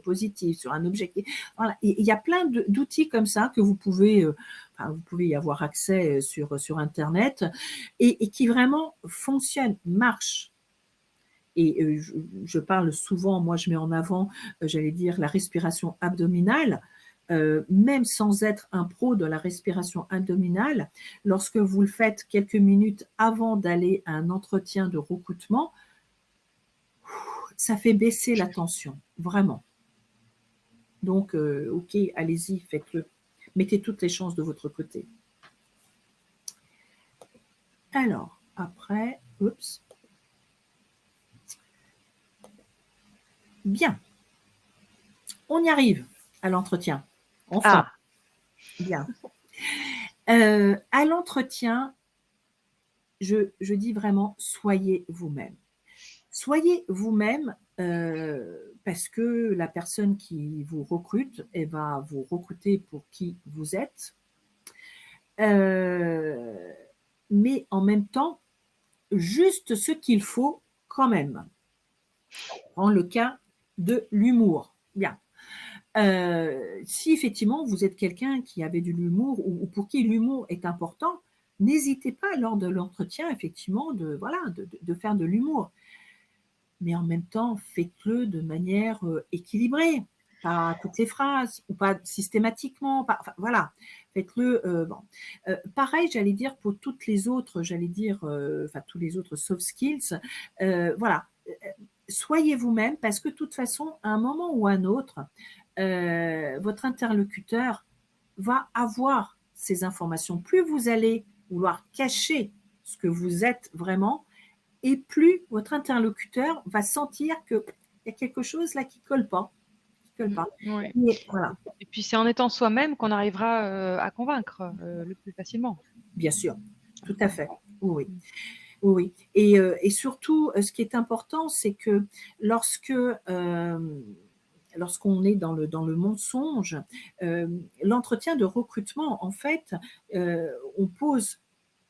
positive sur un objectif. Voilà. Il y a plein d'outils comme ça que vous pouvez y avoir accès sur Internet et qui vraiment fonctionnent, marchent. et je parle souvent, moi je mets en avant, j'allais dire, la respiration abdominale. Même sans être un pro de la respiration abdominale, lorsque vous le faites quelques minutes avant d'aller à un entretien de recrutement, ça fait baisser la tension, vraiment. Donc, ok, allez-y, faites-le. Mettez toutes les chances de votre côté. Alors, après, oups. Bien. On y arrive à l'entretien. Enfin, bien. À l'entretien, je dis vraiment, soyez vous-même. Soyez vous-même parce que la personne qui vous recrute, elle va vous recruter pour qui vous êtes. Mais en même temps, juste ce qu'il faut quand même. On prend le cas de l'humour. Bien. Si effectivement vous êtes quelqu'un qui avait de l'humour ou pour qui l'humour est important, n'hésitez pas lors de l'entretien effectivement de faire de l'humour. Mais en même temps, faites-le de manière équilibrée, pas toutes les phrases ou pas systématiquement. Enfin, voilà, faites-le. Bon. Pareil, j'allais dire pour toutes les autres, enfin tous les autres soft skills. Voilà, soyez vous-même parce que de toute façon, à un moment ou à un autre, votre interlocuteur va avoir ces informations. Plus vous allez vouloir cacher ce que vous êtes vraiment, et plus votre interlocuteur va sentir qu'il y a quelque chose là qui ne colle pas. Ouais. Et, voilà. Et puis c'est en étant soi-même qu'on arrivera à convaincre le plus facilement. Bien sûr, tout à fait. Oui. Oui. Et surtout, ce qui est important, c'est que lorsqu'on est dans le mensonge, l'entretien de recrutement, en fait, on pose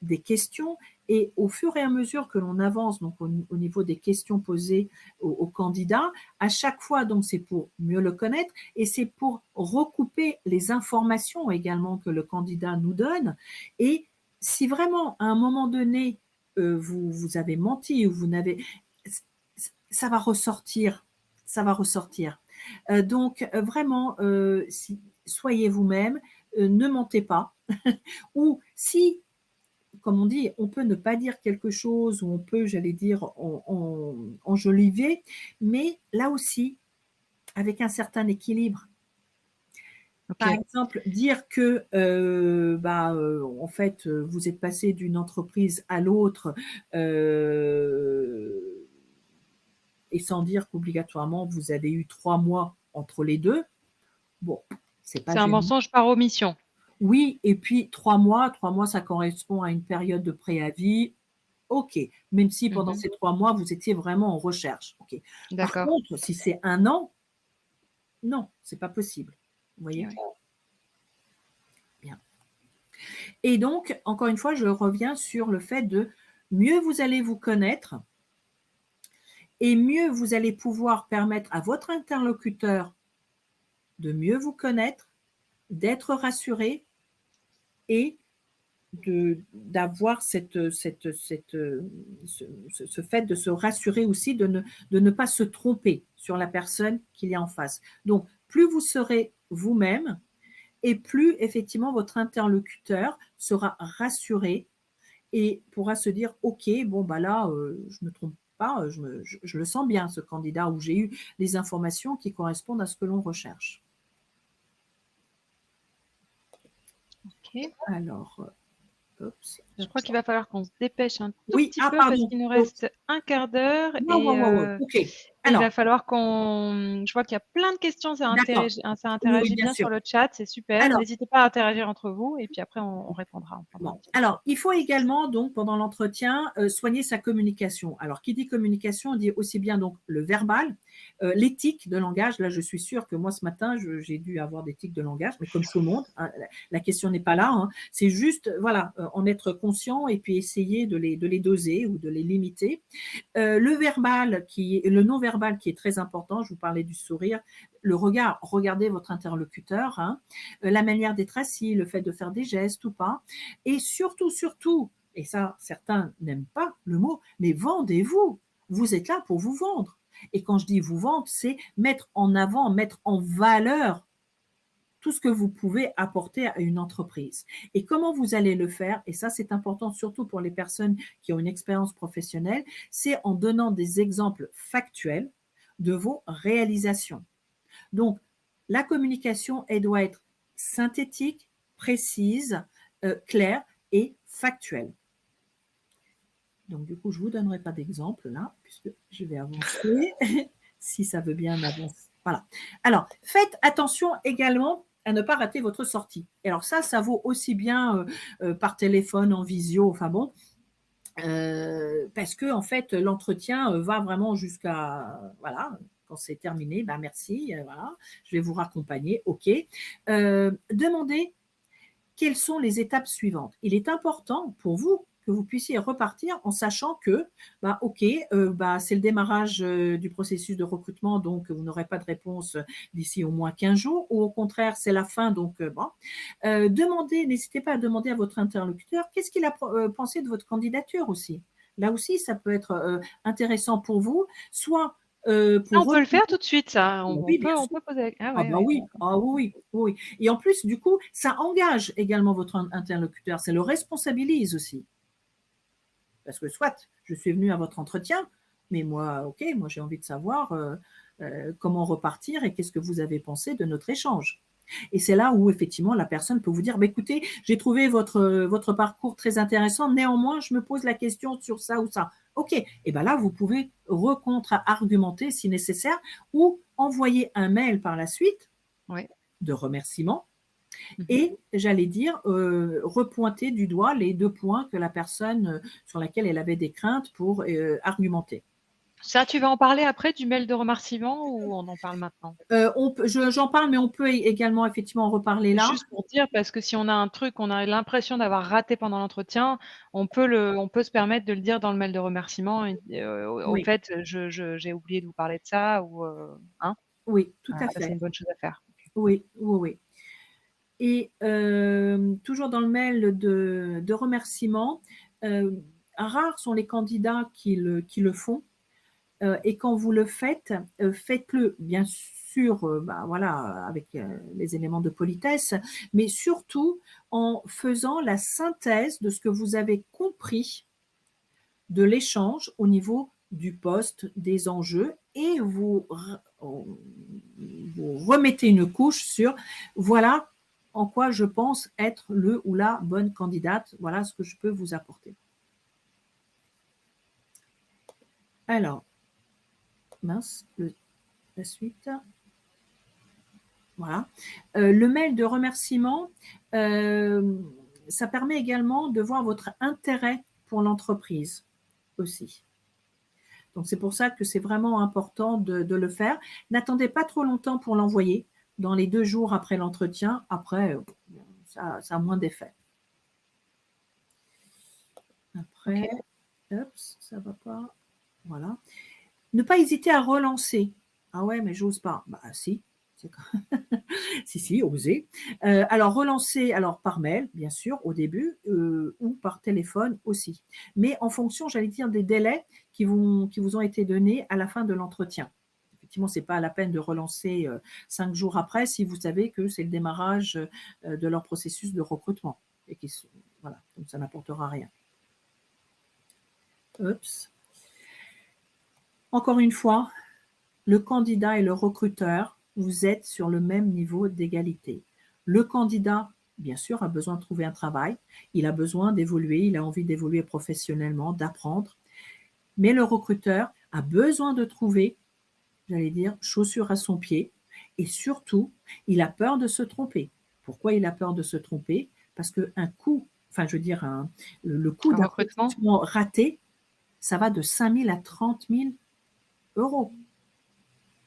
des questions et au fur et à mesure que l'on avance donc au niveau des questions posées aux candidats, à chaque fois, donc c'est pour mieux le connaître et c'est pour recouper les informations également que le candidat nous donne. Et si vraiment à un moment donné, vous avez menti ou vous n'avez, ça va ressortir, ça va ressortir. Donc vraiment, soyez vous-même, ne mentez pas. Ou si, comme on dit, on peut ne pas dire quelque chose ou on peut, j'allais dire, enjoliver, mais là aussi, avec un certain équilibre. Par exemple, dire que, en fait, vous êtes passé d'une entreprise à l'autre et sans dire qu'obligatoirement vous avez eu 3 mois entre les deux, bon, c'est pas C'est un gênant. mensonge par omission. Oui, et puis 3 mois, ça correspond à une période de préavis. OK, même si pendant ces 3 mois, vous étiez vraiment en recherche. OK. Par D'accord. contre, si c'est 1 an, non, c'est pas possible. Vous voyez? Oui. Bien. Et donc, encore une fois, je reviens sur le fait de mieux vous allez vous connaître et mieux vous allez pouvoir permettre à votre interlocuteur de mieux vous connaître, d'être rassuré et d'avoir ce fait de se rassurer aussi, de ne pas se tromper sur la personne qu'il y a en face. Donc, plus vous serez vous-même et plus effectivement votre interlocuteur sera rassuré et pourra se dire « Ok, bon, bah là, je ne me trompe pas, je le sens bien, ce candidat, où j'ai eu les informations qui correspondent à ce que l'on recherche. » Ok. Alors, je crois qu'il va falloir qu'on se dépêche un tout petit peu pardon. parce qu'il nous reste un quart d'heure Ok. il va falloir qu'on… Je vois qu'il y a plein de questions, ça interagit bien sur le chat, c'est super. N'hésitez pas à interagir entre vous et puis après on répondra. Alors, il faut également, donc, pendant l'entretien, soigner sa communication. Alors, qui dit communication, on dit aussi bien donc le verbal, l'éthique de langage. Là, je suis sûre que moi, ce matin, j'ai dû avoir des tics de langage, mais comme tout le monde, hein, la question n'est pas là. Hein. C'est juste, voilà, en être conscient et puis essayer de les doser ou de les limiter. Le non-verbal qui est très important, je vous parlais du sourire, le regard, regardez votre interlocuteur, hein, la manière d'être assis, le fait de faire des gestes ou pas, et surtout, et ça certains n'aiment pas le mot, mais vendez-vous, vous êtes là pour vous vendre. Et quand je dis vous vendre, c'est mettre en avant, mettre en valeur tout ce que vous pouvez apporter à une entreprise. Et comment vous allez le faire, et ça c'est important surtout pour les personnes qui ont une expérience professionnelle, c'est en donnant des exemples factuels de vos réalisations. Donc, la communication, elle doit être synthétique, précise, claire et factuelle. Donc, du coup, je ne vous donnerai pas d'exemple là, puisque je vais avancer, si ça veut bien avancer. Voilà. Alors, faites attention également à ne pas rater votre sortie. Et alors ça vaut aussi bien par téléphone, en visio, enfin bon, parce que en fait, l'entretien va vraiment jusqu'à, voilà, quand c'est terminé, ben merci, voilà, je vais vous raccompagner, ok. Demandez quelles sont les étapes suivantes. Il est important pour vous que vous puissiez repartir en sachant que, bah, ok, c'est le démarrage du processus de recrutement, donc vous n'aurez pas de réponse d'ici au moins 15 jours, ou au contraire, c'est la fin, donc bon. N'hésitez pas à demander à votre interlocuteur qu'est-ce qu'il a pensé de votre candidature aussi. Là aussi, ça peut être intéressant pour vous, soit on peut le faire tout de suite, ça. On oui, peut poser. Ah bah oui, ah oui, oui. Et en plus, du coup, ça engage également votre interlocuteur, ça le responsabilise aussi. Parce que soit je suis venue à votre entretien, mais moi, ok, moi j'ai envie de savoir comment repartir et qu'est-ce que vous avez pensé de notre échange. Et c'est là où effectivement la personne peut vous dire, bah, écoutez, j'ai trouvé votre parcours très intéressant, néanmoins je me pose la question sur ça ou ça. Ok, et bien là vous pouvez recontre-argumenter si nécessaire ou envoyer un mail par la suite de remerciement. Et j'allais dire, repointer du doigt les 2 points que la personne sur laquelle elle avait des craintes pour argumenter. Ça, tu vas en parler après du mail de remerciement ou on en parle maintenant? J'en parle, mais on peut également effectivement en reparler là. Juste pour dire, parce que si on a un truc, on a l'impression d'avoir raté pendant l'entretien, on peut se permettre de le dire dans le mail de remerciement. Au Oui. fait, j'ai oublié de vous parler de ça ou hein? Oui, tout à Ça, c'est fait. une bonne chose à faire. Oui, oui, oui. Et toujours dans le mail de remerciement, rares sont les candidats qui le font. Et quand vous le faites, faites-le bien sûr, voilà, avec les éléments de politesse, mais surtout en faisant la synthèse de ce que vous avez compris de l'échange au niveau du poste, des enjeux, et vous remettez une couche sur voilà en quoi je pense être le ou la bonne candidate, voilà ce que je peux vous apporter. Alors, mince, la suite. Voilà. Le mail de remerciement, ça permet également de voir votre intérêt pour l'entreprise aussi. Donc, c'est pour ça que c'est vraiment important de le faire. N'attendez pas trop longtemps pour l'envoyer. Dans les 2 jours après l'entretien, après, ça a moins d'effet. Après, ça ne va pas. Voilà. Ne pas hésiter à relancer. Ah ouais, mais j'ose pas. Bah si. Si, osez. Alors, relancer par mail, bien sûr, au début, ou par téléphone aussi. Mais en fonction, j'allais dire, des délais qui vous ont été donnés à la fin de l'entretien. Effectivement, ce n'est pas la peine de relancer 5 jours après si vous savez que c'est le démarrage de leur processus de recrutement. Et voilà, donc ça n'apportera rien. Encore une fois, le candidat et le recruteur, vous êtes sur le même niveau d'égalité. Le candidat, bien sûr, a besoin de trouver un travail, il a besoin d'évoluer, il a envie d'évoluer professionnellement, d'apprendre. Mais le recruteur a besoin de trouver, j'allais dire, chaussure à son pied, et surtout, il a peur de se tromper. Pourquoi il a peur de se tromper? Parce qu'un coût, le coût d'un recrutement raté, ça va de 5 000 à 30 000 euros.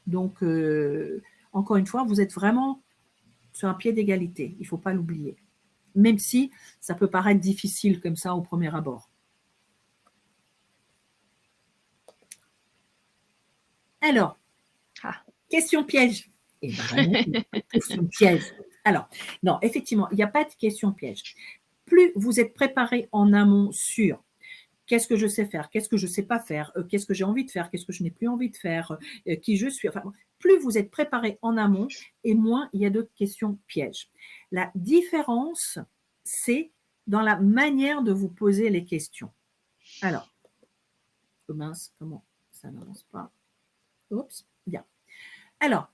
Donc, encore une fois, vous êtes vraiment sur un pied d'égalité. Il ne faut pas l'oublier. Même si ça peut paraître difficile comme ça au premier abord. Alors, question piège. Eh bien, question piège. Alors, non, effectivement, il n'y a pas de question piège. Plus vous êtes préparé en amont sur Qu'est-ce que je sais faire? Qu'est-ce que je ne sais pas faire? Qu'est-ce que j'ai envie de faire? Qu'est-ce que je n'ai plus envie de faire? Qui je suis? Enfin, plus vous êtes préparé en amont et moins il y a de questions pièges. La différence, c'est dans la manière de vous poser les questions. Alors, oh mince, comment ça n'avance pas? Oups, bien. Alors,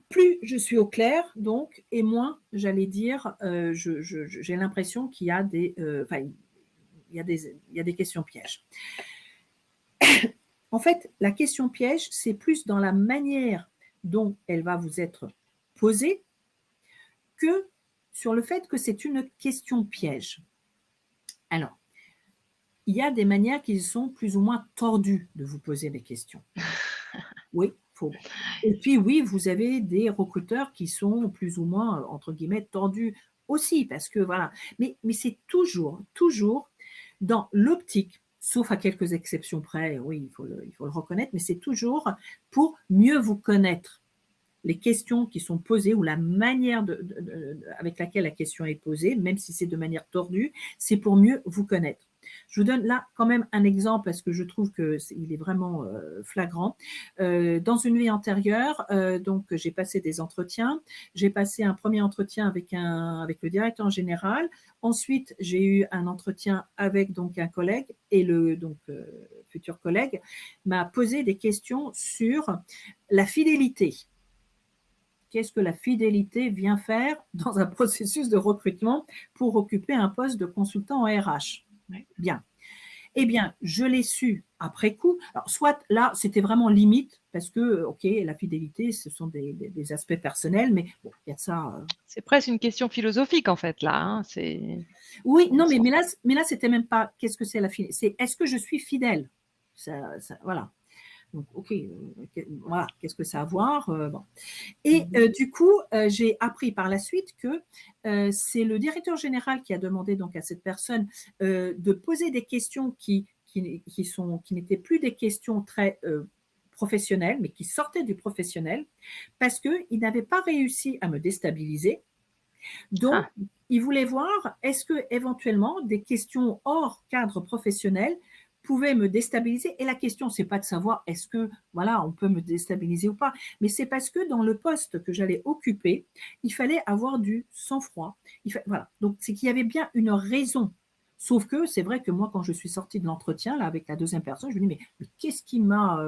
plus je suis au clair, donc, et moins, j'allais dire, j'ai l'impression qu'il y a des, il y a des questions pièges. En fait, la question piège, c'est plus dans la manière dont elle va vous être posée que sur le fait que c'est une question piège. Alors, il y a des manières qui sont plus ou moins tordues de vous poser des questions. Oui, faut. Et puis oui, vous avez des recruteurs qui sont plus ou moins, entre guillemets, tordus aussi, parce que voilà. Mais c'est toujours dans l'optique, sauf à quelques exceptions près, oui, il faut le reconnaître, mais c'est toujours pour mieux vous connaître. Les questions qui sont posées ou la manière avec laquelle la question est posée, même si c'est de manière tordue, c'est pour mieux vous connaître. Je vous donne là quand même un exemple parce que je trouve qu'il est vraiment flagrant. Dans une vie antérieure, donc j'ai passé des entretiens. J'ai passé un premier entretien avec le directeur général. Ensuite, j'ai eu un entretien avec donc un collègue et le futur collègue m'a posé des questions sur la fidélité. Qu'est-ce que la fidélité vient faire dans un processus de recrutement pour occuper un poste de consultant en RH? Bien. Eh bien, je l'ai su après coup. Alors, soit là, c'était vraiment limite, parce que, OK, la fidélité, ce sont des aspects personnels, mais bon, il y a de ça. C'est presque une question philosophique, en fait, là. Hein, oui, non, mais là, c'était même pas qu'est-ce que c'est la fidélité, c'est est-ce que je suis fidèle? Voilà. Donc, OK, voilà, qu'est-ce que ça a à voir? Bon. Et du coup, j'ai appris par la suite que c'est le directeur général qui a demandé donc à cette personne de poser des questions qui n'étaient plus des questions très professionnelles, mais qui sortaient du professionnel, parce qu'il n'avait pas réussi à me déstabiliser. Donc, il voulait voir est-ce que éventuellement des questions hors cadre professionnel pouvaient me déstabiliser. Et la question, c'est pas de savoir est-ce que voilà, on peut me déstabiliser ou pas, mais c'est parce que dans le poste que j'allais occuper, il fallait avoir du sang-froid. Voilà. Donc, c'est qu'il y avait bien une raison. Sauf que c'est vrai que moi, quand je suis sortie de l'entretien là avec la deuxième personne, je me dis mais qu'est-ce qui m'a,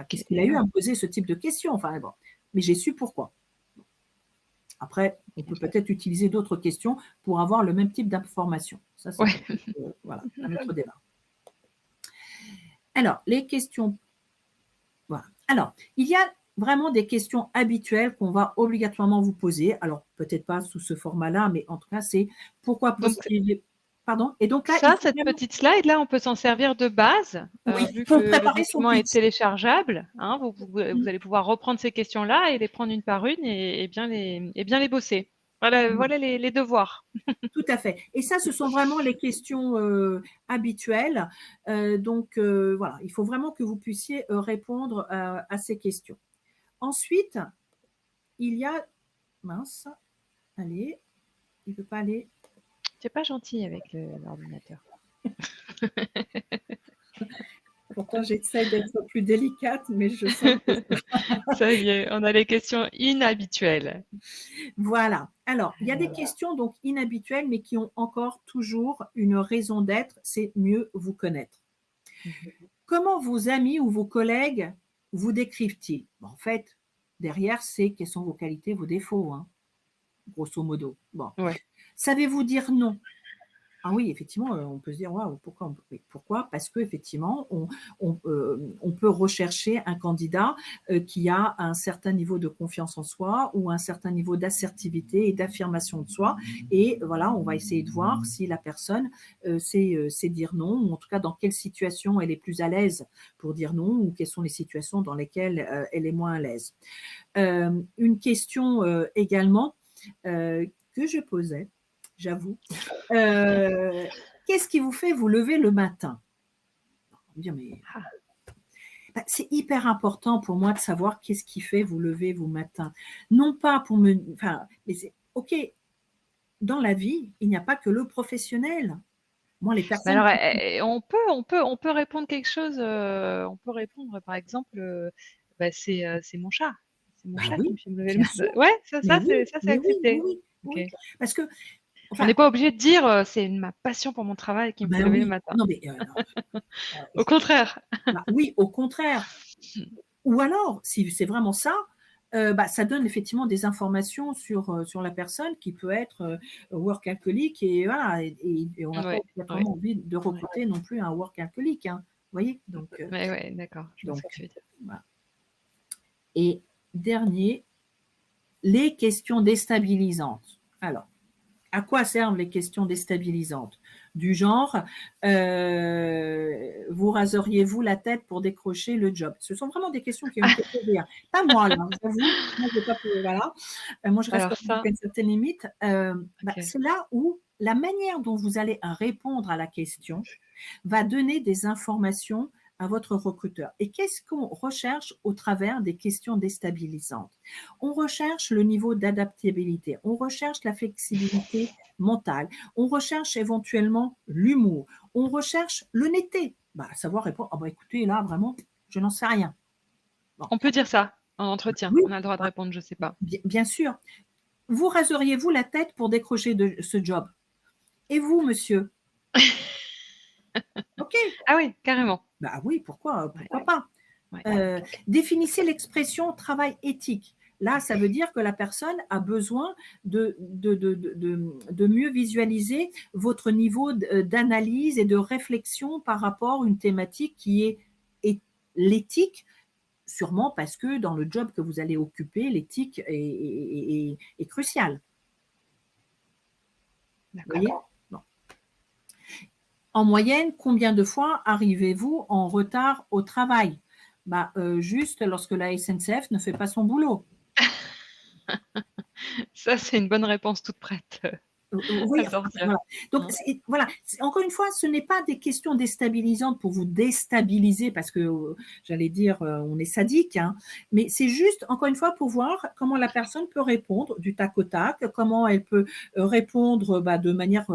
qu'est-ce qu'il a eu à me poser ce type de questions. Enfin bon, mais j'ai su pourquoi. Après, on peut peut-être utiliser d'autres questions pour avoir le même type d'information. Ça, c'est voilà, un autre débat. Alors, les questions. Voilà. Alors, il y a vraiment des questions habituelles qu'on va obligatoirement vous poser. Alors, peut-être pas sous ce format-là, mais en tout cas, c'est pourquoi postuler. Pardon. Et donc là, cette petite slide là, on peut s'en servir de base, vu que le document est téléchargeable. Hein, vous allez pouvoir reprendre ces questions-là et les prendre une par une et bien les bosser. Voilà les devoirs. Tout à fait. Et ça, ce sont vraiment les questions habituelles. Donc, voilà, il faut vraiment que vous puissiez répondre à ces questions. Ensuite, il y a… Mince, allez, il ne peut pas aller… Tu n'es pas gentil avec l'ordinateur. Pourtant, j'essaie d'être plus délicate, mais je sens que… Ça y est, on a les questions inhabituelles. Voilà. Alors, il y a des questions donc inhabituelles, mais qui ont encore toujours une raison d'être, c'est mieux vous connaître. Comment vos amis ou vos collègues vous décrivent-ils? En fait, derrière, c'est quelles sont vos qualités, vos défauts, hein, grosso modo. Bon. Ouais. Savez-vous dire non? Ah oui, effectivement, on peut se dire waouh, pourquoi? Pourquoi? Parce qu'effectivement, on peut rechercher un candidat qui a un certain niveau de confiance en soi ou un certain niveau d'assertivité et d'affirmation de soi. Et voilà, on va essayer de voir si la personne sait dire non, ou en tout cas dans quelle situation elle est plus à l'aise pour dire non, ou quelles sont les situations dans lesquelles elle est moins à l'aise. Une question également que je posais, j'avoue. Qu'est-ce qui vous fait vous lever le matin? C'est hyper important pour moi de savoir qu'est-ce qui fait vous lever vous matin. Non pas pour me… Enfin, mais c'est OK, dans la vie, il n'y a pas que le professionnel. Moi, les Mais personnes alors, qui… on peut répondre quelque chose. On peut répondre, par exemple, bah, c'est mon chat. C'est mon Bah chat qui oui, me fait me lever le bien sûr. matin. Ouais, Mais oui, c'est mais oui, oui, accepté. oui, Ok. oui. Parce que, On enfin, n'est pas obligé de dire c'est ma passion pour mon travail qui me fait ben lever le oui. matin. Non, mais Au contraire. bah oui, au contraire. Ou alors, si c'est vraiment ça, bah, ça donne effectivement des informations sur la personne qui peut être workaholic et voilà, et on n'a pas Ouais, ouais, vraiment envie de ouais. recruter non plus un workaholic, hein. Vous voyez? Ouais, ouais, d'accord. Je vois ce Donc, que tu veux dire. voilà. Et dernier, les questions déstabilisantes. Alors, à quoi servent les questions déstabilisantes? Du genre, vous raseriez-vous la tête pour décrocher le job? Ce sont vraiment des questions qui ont été posées, hein. Pas moi, là, j'avoue. Moi, j'ai pas voilà. Moi, je reste Alors quand même ça, jusqu'à une certaine limite. Bah, ok. c'est là où la manière dont vous allez répondre à la question va donner des informations à votre recruteur. Et qu'est-ce qu'on recherche au travers des questions déstabilisantes? On recherche le niveau d'adaptabilité, on recherche la flexibilité mentale, on recherche éventuellement l'humour, on recherche l'honnêteté. Bah, savoir répondre, ah bah écoutez, là, vraiment, je n'en sais rien. Bon. On peut dire ça en entretien. Oui, On a le droit de bah, répondre, je sais pas. bien sûr. Vous raseriez-vous la tête pour décrocher de ce job? Et vous, monsieur? OK. Ah oui, carrément. Bah oui, pourquoi, Ouais, pourquoi pas? ouais. Définissez l'expression travail éthique. Là, ça veut dire que la personne a besoin de mieux visualiser votre niveau d'analyse et de réflexion par rapport à une thématique qui est l'éthique, sûrement parce que dans le job que vous allez occuper, l'éthique est cruciale. Vous D'accord. voyez? Bon. En moyenne, combien de fois arrivez-vous en retard au travail? Bah, juste lorsque la SNCF ne fait pas son boulot. Ça, c'est une bonne réponse toute prête Oui, à enfin, sortir. voilà. Donc, Hein. voilà, encore une fois, ce n'est pas des questions déstabilisantes pour vous déstabiliser parce que, j'allais dire, on est sadique, hein, mais c'est juste, encore une fois, pour voir comment la personne peut répondre du tac au tac, comment elle peut répondre bah, de manière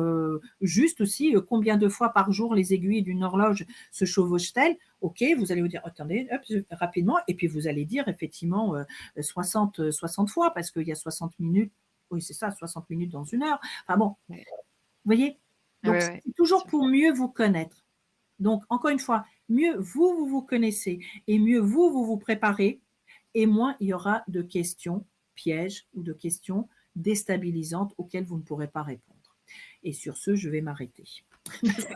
juste aussi, combien de fois par jour les aiguilles d'une horloge se chevauchent-elles. Ok, vous allez vous dire, attendez, hop, rapidement, et puis vous allez dire effectivement 60 fois parce qu'il y a 60 minutes. Oui, c'est ça, 60 minutes dans une heure. Enfin bon, Ouais. vous voyez? Ouais, Donc, ouais, c'est bien toujours sûr. pour mieux vous connaître. Donc, encore une fois, mieux vous vous connaissez et mieux vous vous préparez et moins il y aura de questions pièges ou de questions déstabilisantes auxquelles vous ne pourrez pas répondre. Et sur ce, je vais m'arrêter.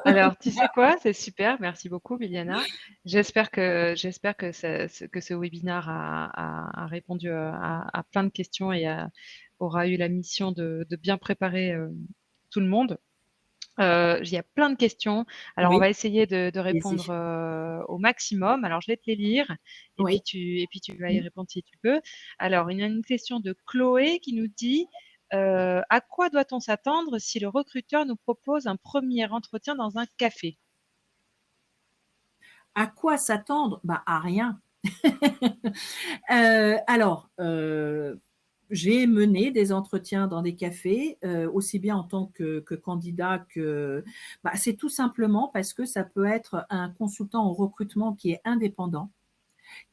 Alors, tu sais quoi? C'est super. Merci beaucoup, Liliana. J'espère que que ce webinaire a répondu à plein de questions et aura eu la mission de bien préparer tout le monde. Il y a plein de questions. Alors, on Oui, va essayer de répondre allez-y. au maximum. Alors, je vais te les lire Oui. et puis tu vas y répondre si tu peux. Alors, il y a une question de Chloé qui nous dit à quoi doit-on s'attendre si le recruteur nous propose un premier entretien dans un café? À quoi s'attendre? Bah, à rien. Alors, j'ai mené des entretiens dans des cafés, aussi bien en tant que candidat que bah, c'est tout simplement parce que ça peut être un consultant en recrutement qui est indépendant,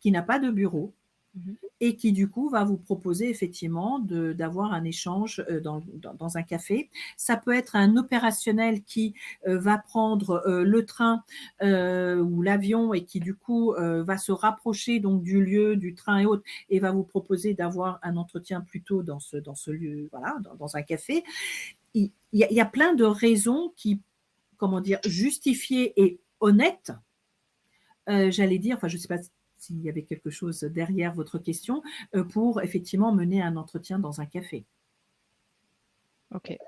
qui n'a pas de bureau Mhm. et qui du coup va vous proposer effectivement d'avoir un échange dans un café. Ça peut être un opérationnel qui va prendre le train ou l'avion et qui du coup va se rapprocher donc du lieu, du train et autres, et va vous proposer d'avoir un entretien plutôt dans ce lieu, voilà, dans un café. Il y a plein de raisons qui, comment dire, justifiées et honnêtes, j'allais dire, enfin je ne sais pas s'il y avait quelque chose derrière votre question, pour effectivement mener un entretien dans un café. Ok.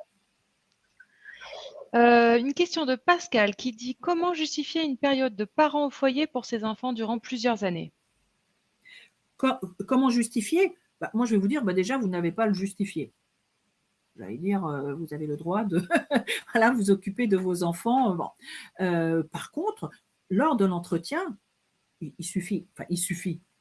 Une question de Pascal qui dit comment justifier une période de parents au foyer pour ses enfants durant plusieurs années? Comment justifier? Bah, moi, je vais vous dire, bah, déjà, vous n'avez pas à le justifier. J'allais dire, vous avez le droit de voilà, vous occuper de vos enfants. Bon. Par contre, lors de l'entretien, il suffit,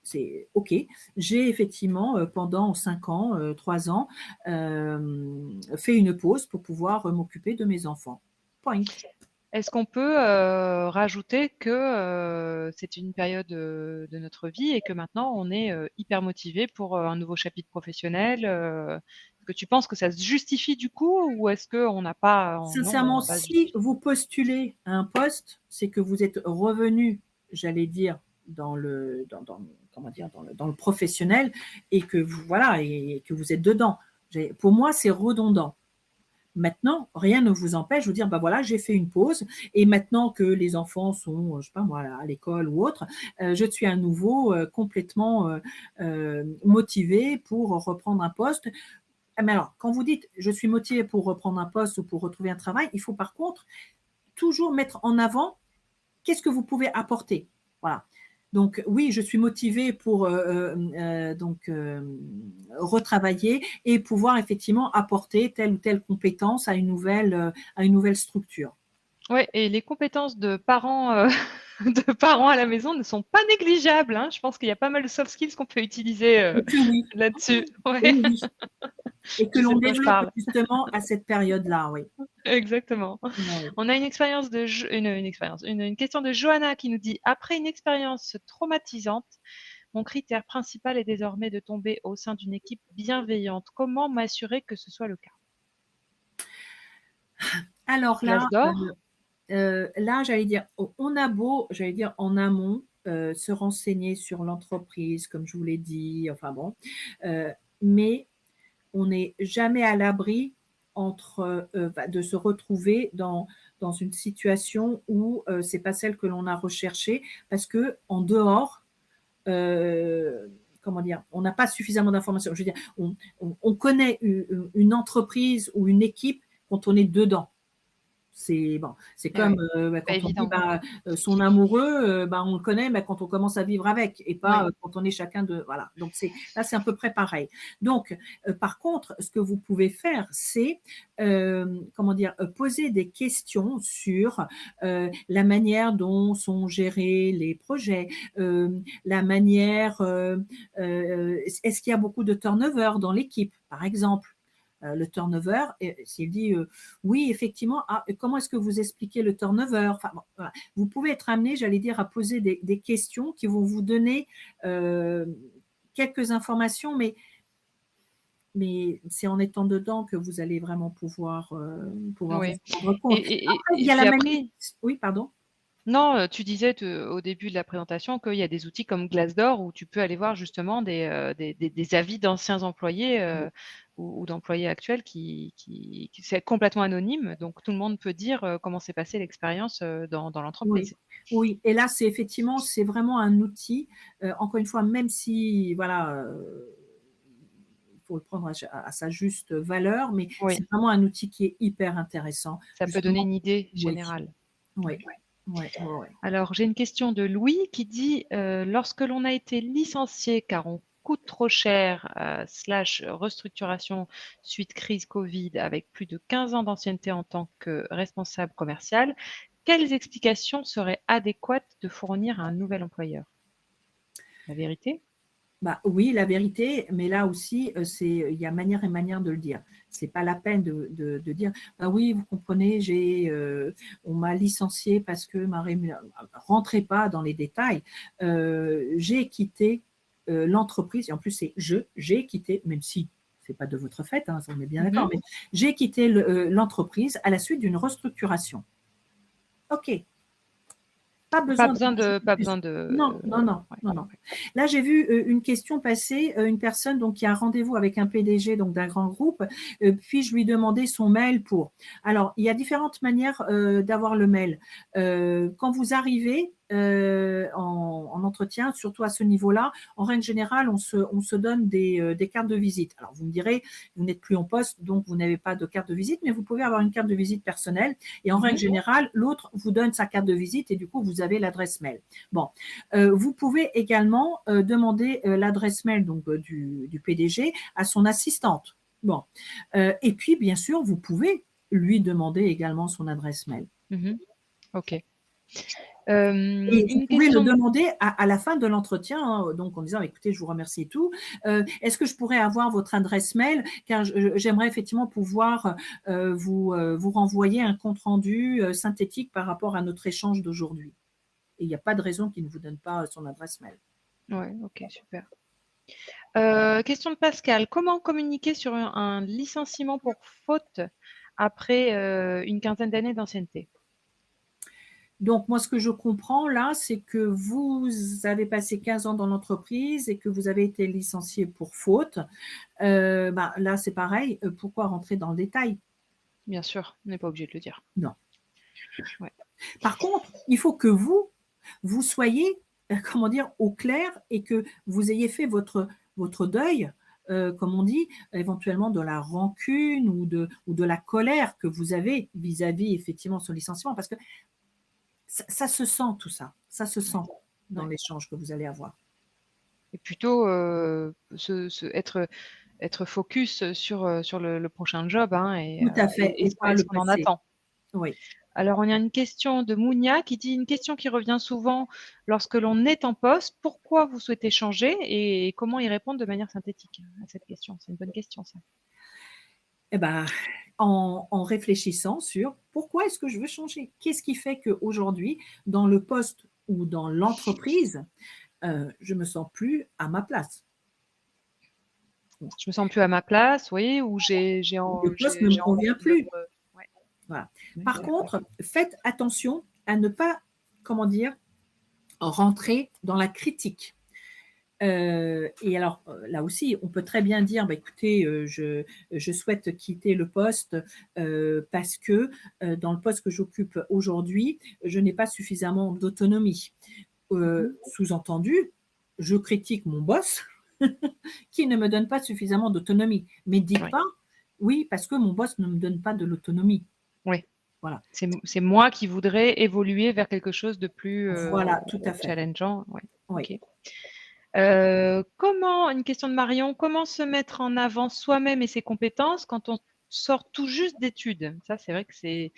c'est OK. J'ai effectivement, pendant 5 ans, 3 ans, fait une pause pour pouvoir m'occuper de mes enfants. Point. Est-ce qu'on peut rajouter que c'est une période de notre vie et que maintenant on est hyper motivé pour un nouveau chapitre professionnel est-ce que tu penses que ça se justifie du coup ou est-ce qu'on n'a pas, non, on Sincèrement, n'a pas à se si justifier? vous postulez à un poste, c'est que vous êtes revenu, j'allais dire, comment dire, dans le professionnel et que vous, voilà, et que vous êtes dedans. Pour moi, c'est redondant. Maintenant, rien ne vous empêche de vous dire, bah voilà, j'ai fait une pause et maintenant que les enfants sont, je sais pas moi, à l'école ou autre, je suis à nouveau complètement motivée pour reprendre un poste. Mais alors, quand vous dites je suis motivée pour reprendre un poste ou pour retrouver un travail, il faut par contre toujours mettre en avant qu'est-ce que vous pouvez apporter. Voilà. Donc oui, je suis motivée pour retravailler et pouvoir effectivement apporter telle ou telle compétence à une nouvelle structure. Ouais, et les compétences de parents, de parents à la maison ne sont pas négligeables, hein. Je pense qu'il y a pas mal de soft skills qu'on peut utiliser Et que oui, là-dessus. Ouais, oui, oui. Et que je sais l'on de quoi je développe parle. justement à cette période-là, oui. Exactement. Oui. On a une expérience une question de Johanna qui nous dit: «Après une expérience traumatisante, mon critère principal est désormais de tomber au sein d'une équipe bienveillante. Comment m'assurer que ce soit le cas?» Alors Glace d'or? là, j'allais dire, on a beau, j'allais dire en amont, se renseigner sur l'entreprise, comme je vous l'ai dit, enfin bon, heu, mais on n'est jamais à l'abri de se retrouver dans une situation où c'est pas celle que l'on a recherchée parce que en dehors, comment dire, on n'a pas suffisamment d'informations. Je veux dire, on connaît une entreprise ou une équipe quand on est dedans. C'est bon, c'est Eh comme, ouais, pas quand on dit, évident. bah, son amoureux, bah, on le connaît, bah, quand on commence à vivre avec et pas, Oui, quand on est chacun de voilà. Donc c'est à peu près pareil. Donc, par contre, ce que vous pouvez faire, c'est, comment dire? Poser des questions sur, la manière dont sont gérés les projets, la manière, est-ce qu'il y a beaucoup de turnover dans l'équipe, par exemple? Le turnover et s'il dit, oui, effectivement. Ah, comment est-ce que vous expliquez le turnover? Enfin, bon, voilà. Vous pouvez être amené, j'allais dire, à poser des questions qui vont vous donner quelques informations, mais c'est en étant dedans que vous allez vraiment pouvoir vous oui. en rendre Et compte. et et Après, il et y a la puis manière. après Oui, pardon? non, tu disais au début de la présentation qu'il y a des outils comme Glassdoor où tu peux aller voir justement des avis d'anciens employés, ou d'employés actuels qui c'est complètement anonyme, donc tout le monde peut dire, comment s'est passée l'expérience, dans Oui, l'entreprise. oui, et là, c'est effectivement, c'est vraiment un outil, encore une fois, même si voilà, il faut le prendre à sa juste valeur, mais Oui, c'est vraiment un outil qui est hyper intéressant, ça peut donner justement. une idée Oui, générale. oui, Ouais. ouais, ouais, ouais. Alors, j'ai une question de Louis qui dit, «Lorsque l'on a été licencié car on coûte trop cher, slash restructuration suite crise Covid avec plus de 15 ans d'ancienneté en tant que responsable commercial, quelles explications seraient adéquates de fournir à un nouvel employeur?» La vérité? Bah, oui, la vérité, mais là aussi, il y a manière et manière de le dire. C'est pas la peine de dire: «Bah oui, vous comprenez, on m'a licencié parce que ma rému» rentrez pas dans les détails. J'ai quitté, l'entreprise et en plus c'est j'ai quitté, même si c'est pas de votre fait, hein, ça on est bien d'accord, Mmh. mais j'ai quitté l'entreprise à la suite d'une restructuration. OK. Pas Pas besoin de besoin de rajouter pas plus. besoin Non, non, de non, ouais, non, non. ouais. Là, j'ai vu, une question passer, une personne donc qui a un rendez-vous avec un PDG donc d'un grand groupe, puis-je lui demander son mail pour? Alors, il y a différentes manières, d'avoir le mail. Quand vous arrivez, en entretien, surtout à ce niveau-là, en règle générale, on se donne des cartes de visite. Alors vous me direz, vous n'êtes plus en poste, donc vous n'avez pas de carte de visite, mais vous pouvez avoir une carte de visite personnelle et en règle Mmh. générale, l'autre vous donne sa carte de visite et du coup, vous avez l'adresse mail. Bon, vous pouvez également demander l'adresse mail donc du PDG à son assistante. Bon, et puis bien sûr, vous pouvez lui demander également son adresse mail. Mmh. OK. Et vous Une pouvez le question de demander à la fin de l'entretien, hein, donc en disant: «Écoutez, je vous remercie et tout. Est-ce que je pourrais avoir votre adresse mail? Car j'aimerais effectivement pouvoir, vous renvoyer un compte rendu, synthétique par rapport à notre échange d'aujourd'hui». Et il n'y a pas de raison qu'il ne vous donne pas son adresse mail. Ouais, OK, super. Question de Pascal: comment communiquer sur un licenciement pour faute après, une quinzaine d'années d'ancienneté? Donc moi, ce que je comprends là, c'est que vous avez passé 15 ans dans l'entreprise et que vous avez été licencié pour faute. Bah, là, c'est pareil, pourquoi rentrer dans le détail? Bien sûr, on n'est pas obligé de le dire. Non. Ouais. Par contre, il faut que vous soyez, comment dire, au clair et que vous ayez fait votre deuil, comme on dit, éventuellement de la rancune ou de la colère que vous avez vis-à-vis effectivement de ce licenciement. Parce que ça se sent tout ça, ça se sent Ouais. dans Ouais. l'échange que vous allez avoir. Et plutôt, être focus sur le prochain job, hein, Tout à fait et et pas ce le qu'on en passé. attend. Oui. Alors, on a une question de Mounia qui dit: «Une question qui revient souvent lorsque l'on est en poste, pourquoi vous souhaitez changer?» et comment y répondre de manière synthétique à cette question? C'est une bonne question ça. Et ben, en réfléchissant sur pourquoi est-ce que je veux changer? Qu'est-ce qui fait qu'aujourd'hui, dans le poste ou dans l'entreprise, je me sens plus à ma place? Bon, Je me sens plus à ma place, oui, ou le poste ne me j'ai envie convient de me plus. ouais, Voilà. ouais, Par d'accord. contre, faites attention à ne pas, comment dire, rentrer dans la critique. Et alors, là aussi, on peut très bien dire: «Bah, écoutez, je souhaite quitter le poste, parce que, dans le poste que j'occupe aujourd'hui, je n'ai pas suffisamment d'autonomie». Mmh. Sous-entendu, je critique mon boss qui ne me donne pas suffisamment d'autonomie. Mais dites Ouais, pas: «Oui, parce que mon boss ne me donne pas de l'autonomie». ouais. Voilà. C'est moi qui voudrais évoluer vers quelque chose de plus, Voilà, tout à fait. challengeant, ouais, Oui. OK. Comment une question de Marion: «Comment se mettre en avant soi-même et ses compétences quand on sort tout juste d'études?» Ça, c'est vrai que c'est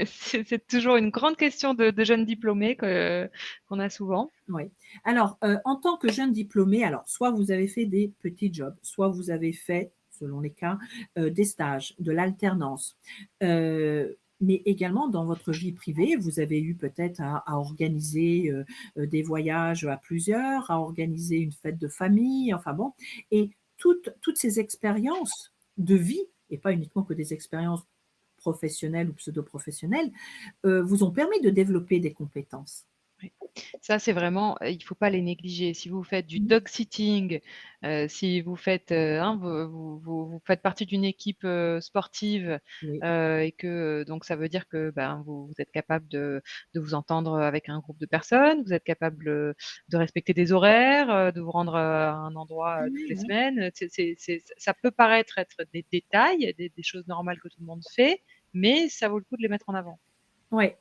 c'est toujours une grande question de jeunes diplômés qu'on a souvent. Oui. Alors, en tant que jeune diplômé, alors soit vous avez fait des petits jobs, soit vous avez fait, selon les cas, des stages, de l'alternance. Mais également dans votre vie privée, vous avez eu peut-être à organiser, des voyages à plusieurs, à organiser une fête de famille, enfin bon. Et toutes ces expériences de vie, et pas uniquement que des expériences professionnelles ou pseudo-professionnelles, vous ont permis de développer des compétences. Oui. Ça, c'est vraiment, il faut pas les négliger. Si vous faites du Mmh. dog sitting, si vous faites, hein, vous faites partie d'une équipe, sportive, Oui. et que, donc ça veut dire que, ben, vous êtes capable de vous entendre avec un groupe de personnes, vous êtes capable, de respecter des horaires, de vous rendre, à un endroit, Oui, toutes les oui. semaines. Ça peut paraître être des détails, des choses normales que tout le monde fait, mais ça vaut le coup de les mettre en avant. Ouais.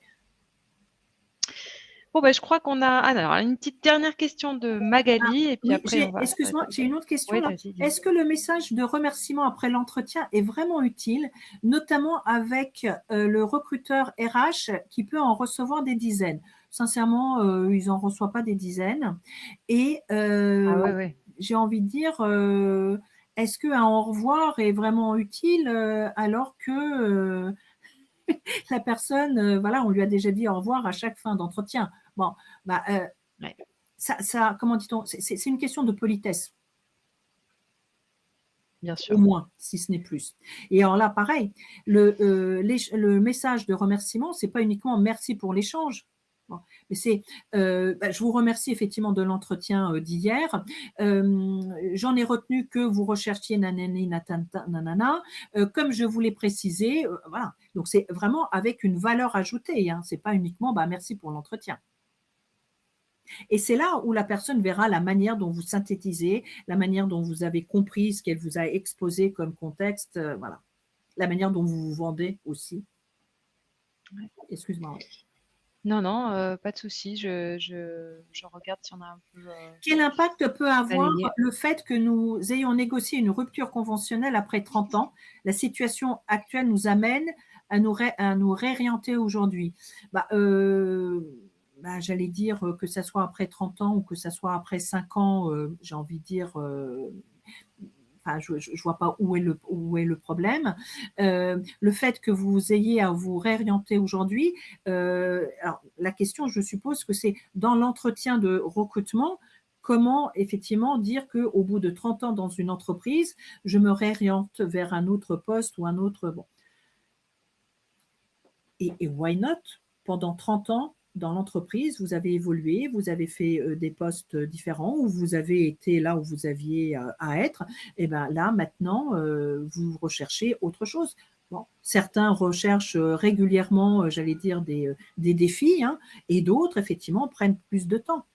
Bon, bah, je crois qu'on a alors une petite dernière question de Magali et puis Oui, après on va excuse-moi, s'arrêter. j'ai une autre question Oui, là. vas-y, dis. Est-ce que le message de remerciement après l'entretien est vraiment utile, notamment avec, le recruteur RH qui peut en recevoir des dizaines? Sincèrement, ils en reçoivent pas des dizaines et Ah ouais, ouais. j'ai envie de dire, est-ce qu'un au revoir est vraiment utile, alors que, la personne, voilà, on lui a déjà dit au revoir à chaque fin d'entretien? Bon, bah, Ouais, ça comment dit-on? C'est une question de politesse, bien au sûr. moins, si ce n'est plus. Et alors là, pareil, le message de remerciement, c'est pas uniquement merci pour l'échange. Bon, mais c'est, bah, je vous remercie effectivement de l'entretien, d'hier. J'en ai retenu que vous recherchiez nanani natanta nanana, comme je vous l'ai précisé, voilà. Donc c'est vraiment avec une valeur ajoutée, hein. C'est pas uniquement, bah, merci pour l'entretien. Et c'est là où la personne verra la manière dont vous synthétisez, la manière dont vous avez compris ce qu'elle vous a exposé comme contexte, voilà. La manière dont vous vous vendez aussi. Ouais. Excuse-moi, ouais. Non, non, pas de souci. Je regarde si on a un peu, Quel impact peut avoir balayé. le fait que nous ayons négocié une rupture conventionnelle après 30 ans? La situation actuelle nous amène à nous réorienter aujourd'hui. Bah, bah, j'allais dire, que ça soit après 30 ans ou que ça soit après 5 ans, j'ai envie de dire, enfin, je ne vois pas où est le problème. Le fait que vous ayez à vous réorienter aujourd'hui, alors la question, je suppose que c'est dans l'entretien de recrutement, comment effectivement dire qu'au bout de 30 ans dans une entreprise, je me réoriente vers un autre poste ou un autre. Bon. Et why not? Pendant 30 ans, dans l'entreprise, vous avez évolué, vous avez fait des postes différents, où vous avez été là où vous aviez à être. Et bien là, maintenant, vous recherchez autre chose. Bon, certains recherchent régulièrement, j'allais dire, des défis, hein, et d'autres, effectivement, prennent plus de temps.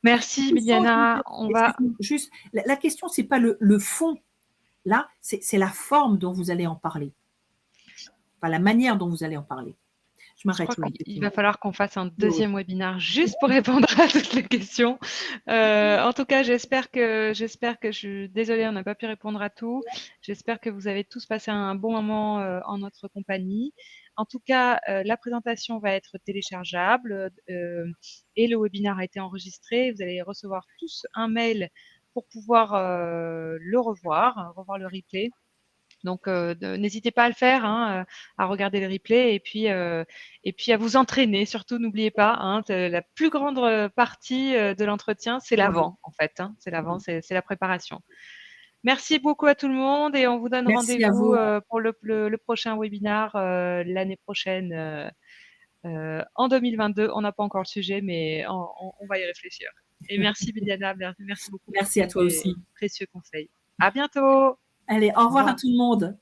Merci, Bibiana. On va... Juste, la question, ce n'est pas le fond. Là, c'est la forme dont vous allez en parler. Enfin, la manière dont vous allez en parler. Je crois m'arrête là. qu'il va falloir qu'on fasse un deuxième webinaire juste pour répondre à toutes les questions. En tout cas, j'espère que je suis désolée, on n'a pas pu répondre à tout. J'espère que vous avez tous passé un bon moment en notre compagnie. En tout cas, la présentation va être téléchargeable et le webinaire a été enregistré. Vous allez recevoir tous un mail pour pouvoir le revoir le replay. Donc, n'hésitez pas à le faire, hein, à regarder le replay et puis à vous entraîner. Surtout, n'oubliez pas, hein, la plus grande partie de l'entretien, c'est l'avant, en fait. Hein, c'est l'avant, c'est la préparation. Merci beaucoup à tout le monde et on vous donne rendez-vous pour le prochain webinaire l'année prochaine, en 2022. On n'a pas encore le sujet, mais on va y réfléchir. Et merci, Bibiana. Merci beaucoup Merci à toi aussi. précieux conseils. À bientôt. Allez, au revoir à tout le monde.